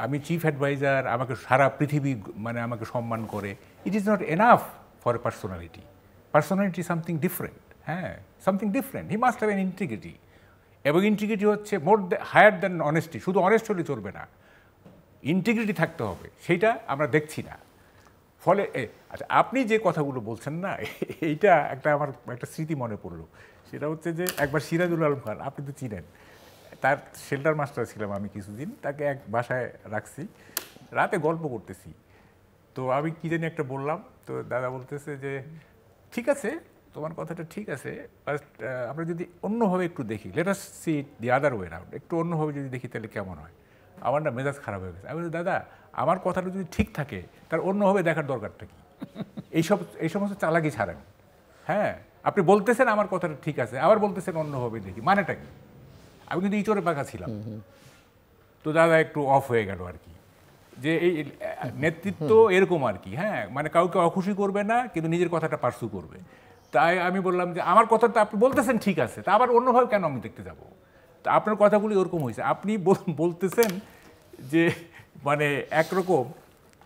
আমি চিফ অ্যাডভাইজার, আমাকে সারা পৃথিবী মানে আমাকে সম্মান করে, it is not enough for a personality. Personality something different. হ্যাঁ, something different. He must have an integrity, এবং ইন্টিগ্রিটি হচ্ছে হায়ার দ্যান অনেস্টি। শুধু অনেস্ট হলে চলবে না, ইন্টিগ্রিটি থাকতে হবে। সেইটা আমরা দেখছি না। ফলে আচ্ছা, আপনি যে কথাগুলো বলছেন না, এইটা আমার একটা স্মৃতি মনে পড়লো। সেটা হচ্ছে যে একবার সিরাজুল আলম খান, আপনি তো চিনেন, তার শেল্টার মাস্টার ছিলাম আমি কিছুদিন, তাকে এক বাসায় রাখছি, রাতে গল্প করতেছি, তো আমি কি জানি একটা বললাম, তো দাদা বলতেছে যে ঠিক আছে, তোমার কথাটা ঠিক আছে, বাট আমরা যদি অন্যভাবে একটু দেখি, লেট আস সি ইট দি আদার ওয়ে রাউন্ড, একটু অন্যভাবে যদি দেখি তাহলে কেমন হয়। আমার না মেজাজ খারাপ হয়ে গেছে। আমি বলছি, দাদা আমার কথাটা যদি ঠিক থাকে তার অন্যভাবে দেখার দরকারটা কি? এই সমস্ত চালাকি ছাড়েন। হ্যাঁ, আপনি বলতেছেন আমার কথাটা ঠিক আছে, আবার বলতেছেন অন্যভাবে দেখি, মানেটা কি? আমি কিন্তু ইঁচড়ে পাকা ছিলাম। তো দাদা একটু অফ হয়ে গেল আর কি, যে এই নেতৃত্ব এরকম আর কি। হ্যাঁ, মানে কাউকে অখুশি করবে না, কিন্তু নিজের কথাটা পার্সু করবে। তাই আমি বললাম যে আমার কথাটা আপনি বলতেছেন ঠিক আছে, তা আবার অন্যভাবে কেন আমি দেখতে যাব? তা আপনার কথাগুলি ওরকম হয়েছে, আপনি বলতেছেন যে মানে একরকম,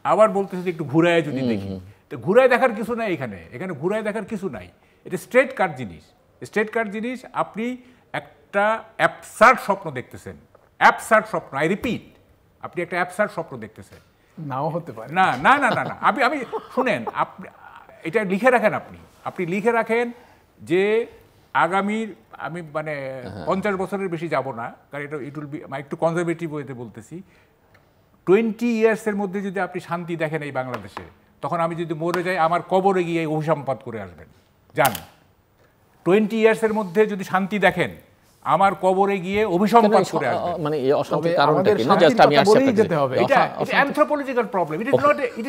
আবার বলতেছেন যে একটু ঘুরায় যদি দেখি। তো ঘুরায় দেখার কিছু নাই, এখানে ঘুরায় দেখার কিছু নাই। এটা স্ট্রেট কাট জিনিস, স্ট্রেট কাট জিনিস। আপনি একটা অ্যাবসার্ড স্বপ্ন দেখতেছেন, অ্যাবসার্ড স্বপ্ন, আই রিপিট, আপনি একটা অ্যাবসার্ড স্বপ্ন দেখতেছেন। নাও হতে পারে। না না না না না, আমি শুনেন, আপনি এটা লিখে রাখেন, আপনি লিখে রাখেন যে আগামীর, আমি মানে 50 বছরের বেশি যাব না, কারণ এটা ইট উইল বি, একটু কনজারভেটিভ ওয়েতে বলতেছি, 20 ইয়ার্সের মধ্যে যদি আপনি শান্তি দেখেন এই বাংলাদেশে, তখন আমি যদি মরে যাই আমার কবরে গিয়ে অভিসম্পাদ করে আসবেন। জান, 20 ইয়ার্সের মধ্যে যদি শান্তি দেখেন আমার কবরে গিয়ে অভিসম্পাদ করে আসবেন। মানে এই অশান্তির কারণটা কি? না, জাস্ট আমি আসছি যেতে হবে। এটা anthropological problem, it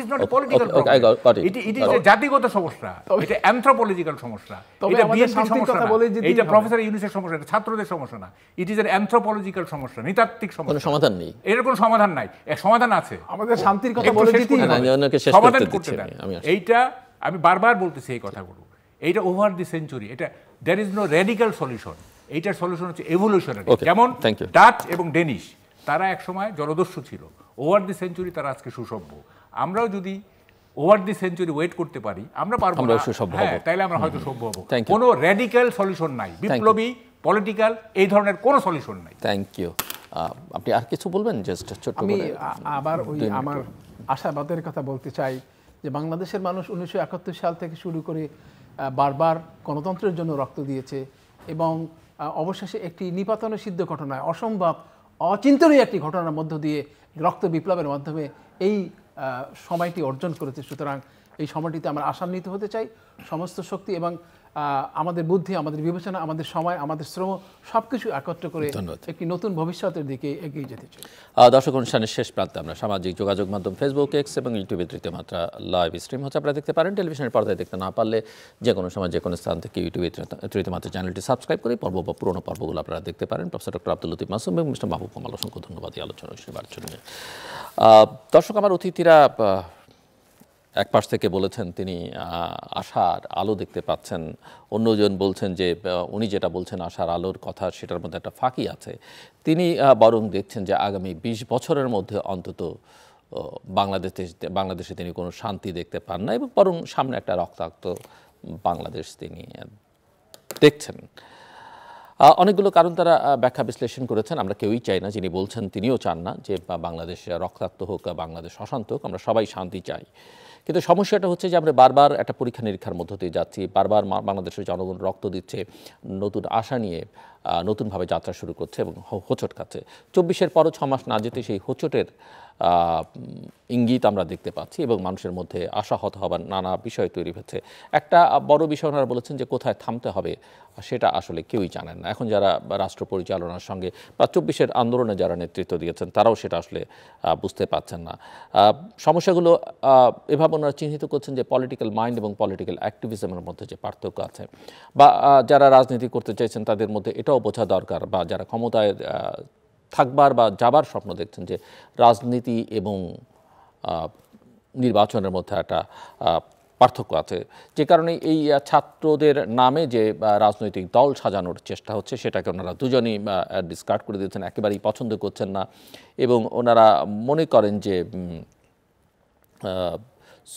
is not a political problem, it is a জাতিগত সমস্যা, এটা অ্যানথ্রোপলজিক্যাল সমস্যা, এটা বিএনপির সমস্যা না, এটা প্রফেসর ইউনূসের সমস্যা, এটা ছাত্রদের সমস্যা না, ইট ইজ এন অ্যানথ্রোপলজিক্যাল সমস্যা, নৃতাত্ত্বিক সমস্যা। কোনো সমাধান নেই, এর কোনো সমাধান নাই, সমাধান আছে, আমাদের শান্তির কথা বলে দিতেই হবে, সমাধান করতে দেন। এইটা আমি বারবার বলতেছি এই কথাগুলো, এইটা ওভার দি সেঞ্চুরি, এটা there is no radical solution, এইটার সলিউশন হচ্ছে এভলিউশনারি। যেমন ডাচ এবং ডেনিশ, তারা একসময় জলদস্যু ছিল, ওভার দি সেঞ্চুরি তারা আজকে সুসভ্য। আমরাও যদি ওভার দি সেঞ্চুরি ওয়েট করতে পারি, আমরা পারবো না, হ্যাঁ, তাইলে আমরা হয়তো সভ্য হবো। কোনো রেডিক্যাল সলিউশন নাই, বিপ্লবী পলিটিক্যাল এই ধরনের কোনো সলিউশন নাই। Thank you. আপনি আর কিছু বলবেন? জাস্ট ছোট করে। আমি আবার ওই আমার আশাবাদের কথা বলতে চাই যে বাংলাদেশের মানুষ 1971 সাল থেকে শুরু করে বারবার গণতন্ত্রের জন্য রক্ত দিয়েছে, এবং অবশেষে একটি নিপাতনে সিদ্ধ ঘটনায়, অসম্ভব অচিন্তনীয় একটি ঘটনার মধ্য দিয়ে রক্ত বিপ্লবের মাধ্যমে এই সময়টি অর্জন করেছে। সুতরাং এই সময়টিতে আমরা আশান্বিত হতে চাই, সমস্ত শক্তি এবং আমাদের বুদ্ধি, আমাদের বিবেচনা, আমাদের সময়, আমাদের শ্রম সবকিছু একত্র করে একটি নতুন ভবিষ্যতের দিকে এগিয়ে যেতে চাই। দর্শক, অনুষ্ঠানের শেষ প্রান্তে আমরা সামাজিক যোগাযোগ মাধ্যম ফেসবুক, এক্স এবং ইউটিউবে তৃতীয় মাত্রা লাইভ স্ট্রিম হচ্ছে, আপনারা দেখতে পারেন। টেলিভিশনের পর্দায় দেখতে না পারলে যে কোনো সময় যে কোনো স্থান থেকে ইউটিউবে তৃতীয় মাত্রা চ্যানেলটি সাবস্ক্রাইব করে পর্ব বা পুরোনো পর্বগুলো আপনারা দেখতে পারেন। প্রফেসর ডক্টর আব্দুল লতিফ মাসুম এবং মিস্টার মাহবুব কামাল, অসংখ্য ধন্যবাদ এই আলোচনা শুনবার জন্য। দর্শক, আমার অতিথিরা এক পাশ থেকে বলেছেন তিনি আশার আলো দেখতে পাচ্ছেন, অন্যজন বলছেন যে উনি যেটা বলছেন আশার আলোর কথা সেটার মধ্যে একটা ফাঁকি আছে। তিনি বরং দেখছেন যে আগামী 20 বছরের মধ্যে অন্তত বাংলাদেশে তিনি কোনো শান্তি দেখতে পান না, এবং বরং সামনে একটা রক্তাক্ত বাংলাদেশ তিনি দেখছেন। অনেকগুলো কারণ তারা ব্যাখ্যা বিশ্লেষণ করেছেন। আমরা কেউই চাই না, যিনি বলছেন তিনিও চান না যে বাংলাদেশ রক্তাক্ত হোক, বাংলাদেশ অশান্ত হোক, আমরা সবাই শান্তি চাই। কিন্তু সমস্যাটা হচ্ছে যে আমরা বারবার একটা পরীক্ষা নিরীক্ষার মধ্য দিয়ে যাচ্ছি, বারবার বাংলাদেশের জনগণ রক্ত দিচ্ছে, নতুন আশা নিয়ে নতুনভাবে যাত্রা শুরু করছে এবং হোঁচট খাচ্ছে। 24-এর পরও 6 মাস না যেতে সেই হোঁচটের ইঙ্গিত আমরা দেখতে পাচ্ছি, এবং মানুষের মধ্যে আশাহত হবার নানা বিষয় তৈরি হচ্ছে। একটা বড় বিষয় ওনারা বলেছেন যে কোথায় থামতে হবে সেটা আসলে কেউই জানেন না। এখন যারা রাষ্ট্র পরিচালনার সঙ্গে বা 24-এর আন্দোলনে যারা নেতৃত্ব দিয়েছেন তারাও সেটা আসলে বুঝতে পারছেন না। সমস্যাগুলো এভাবে ওনারা চিহ্নিত করছেন যে পলিটিক্যাল মাইন্ড এবং পলিটিক্যাল অ্যাক্টিভিজমের মধ্যে যে পার্থক্য আছে, বা যারা রাজনীতি করতে চাইছেন তাদের মধ্যে এটাও বোঝা দরকার, বা যারা ক্ষমতায় থাকবার বা যাবার স্বপ্ন দেখছেন, যে রাজনীতি এবং নির্বাচনের মধ্যে একটা পার্থক্য আছে। যে কারণে এই ছাত্রদের নামে যে রাজনৈতিক দল সাজানোর চেষ্টা হচ্ছে সেটাকে ওনারা দুজনেই ডিসকার্ড করে দিচ্ছেন, একেবারেই পছন্দ করছেন না, এবং ওনারা মনে করেন যে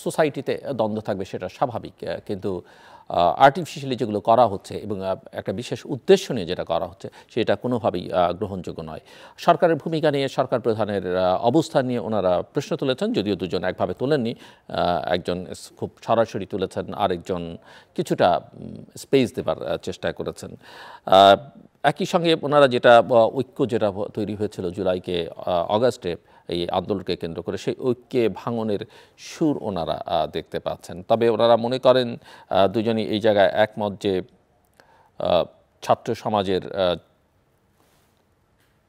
সোসাইটিতে দ্বন্দ্ব থাকবে সেটা স্বাভাবিক, কিন্তু আর্টিফিশিয়ালি যেগুলো করা হচ্ছে এবং একটা বিশেষ উদ্দেশ্য নিয়ে যেটা করা হচ্ছে সেটা কোনোভাবেই গ্রহণযোগ্য নয়। সরকারের ভূমিকা নিয়ে, সরকার প্রধানের অবস্থান নিয়ে ওনারা প্রশ্ন তুলেছেন, যদিও দুজন একভাবে তোলেননি। একজন খুব সরাসরি তুলেছেন, আরেকজন কিছুটা স্পেস দেবার চেষ্টা করেছেন। একই সঙ্গে ওনারা যেটা ঐক্য যেটা তৈরি হয়েছিল জুলাইকে অগাস্টে এই আন্দোলনকে কেন্দ্র করে, সেই ঐক্যে ভাঙনের সুর ওনারা দেখতে পাচ্ছেন। তবে ওনারা মনে করেন দুজনই এই জায়গায় একমত যে ছাত্র সমাজের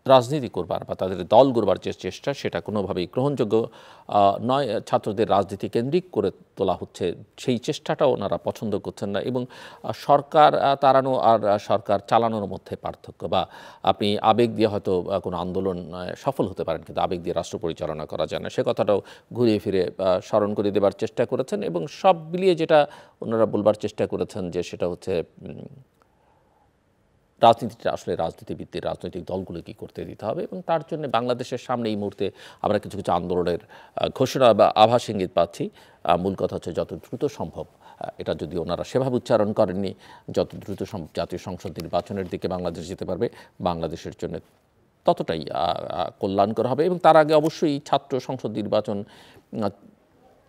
রাজনীতি করবার বা তাদের দল গড়বার যে চেষ্টা সেটা কোনোভাবেই গ্রহণযোগ্য নয়। ছাত্রদের রাজনীতি কেন্দ্রিক করে তোলা হচ্ছে, সেই চেষ্টাটাও ওনারা পছন্দ করছেন না। এবং সরকার তাড়ানো আর সরকার চালানোর মধ্যে পার্থক্য, বা আপনি আবেগ দিয়ে হয়তো কোনো আন্দোলন সফল হতে পারেন, কিন্তু আবেগ দিয়ে রাষ্ট্র পরিচালনা করা যায় না, সে কথাটাও ঘুরিয়ে ফিরে স্মরণ করে দেবার চেষ্টা করেছেন। এবং সব মিলিয়ে যেটা ওনারা বলবার চেষ্টা করেছেন যে সেটা হচ্ছে রাজনীতিটা আসলে রাজনীতিবিদদের, রাজনৈতিক দলগুলোকে করতে দিতে হবে, এবং তার জন্য বাংলাদেশের সামনে এই মুহূর্তে আমরা কিছু কিছু আন্দোলনের ঘোষণা বা আভাস ইঙ্গিত পাচ্ছি। মূল কথা হচ্ছে যত দ্রুত সম্ভব, এটা যদি ওনারা সেভাবে উচ্চারণ করেননি, যত দ্রুত জাতীয় সংসদ নির্বাচনের দিকে বাংলাদেশ যেতে পারবে বাংলাদেশের জন্য ততটাই কল্যাণকর হবে। এবং তার আগে অবশ্যই ছাত্র সংসদ নির্বাচন,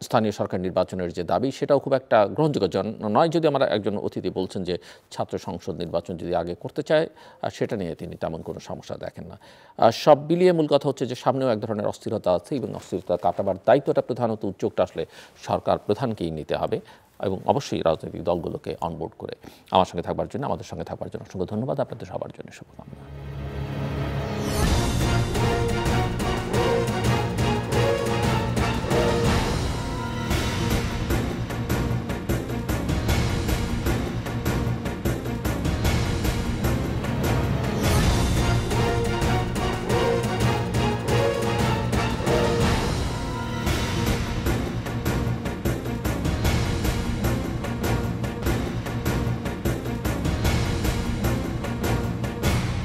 স্থানীয় সরকার নির্বাচনের যে দাবি সেটাও খুব একটা গ্রহণযোগ্য নয়। যদি আমার একজন অতিথি বলছেন যে ছাত্র সংসদ নির্বাচন যদি আগে করতে চায়, সেটা নিয়ে তিনি তেমন কোনো সমস্যা দেখেন না। সব মিলিয়ে মূল কথা হচ্ছে যে সামনেও এক ধরনের অস্থিরতা আছে, এবং অস্থিরতা কাটাবার দায়িত্বটা প্রধানত উদ্যোগটা আসলে সরকার প্রধানকেই নিতে হবে, এবং অবশ্যই রাজনৈতিক দলগুলোকে অনবোর্ড করে। আমার সঙ্গে থাকবার জন্য, আমাদের সঙ্গে থাকবার জন্য অসংখ্য ধন্যবাদ। আপনাদের সবার জন্য শুভকামনা।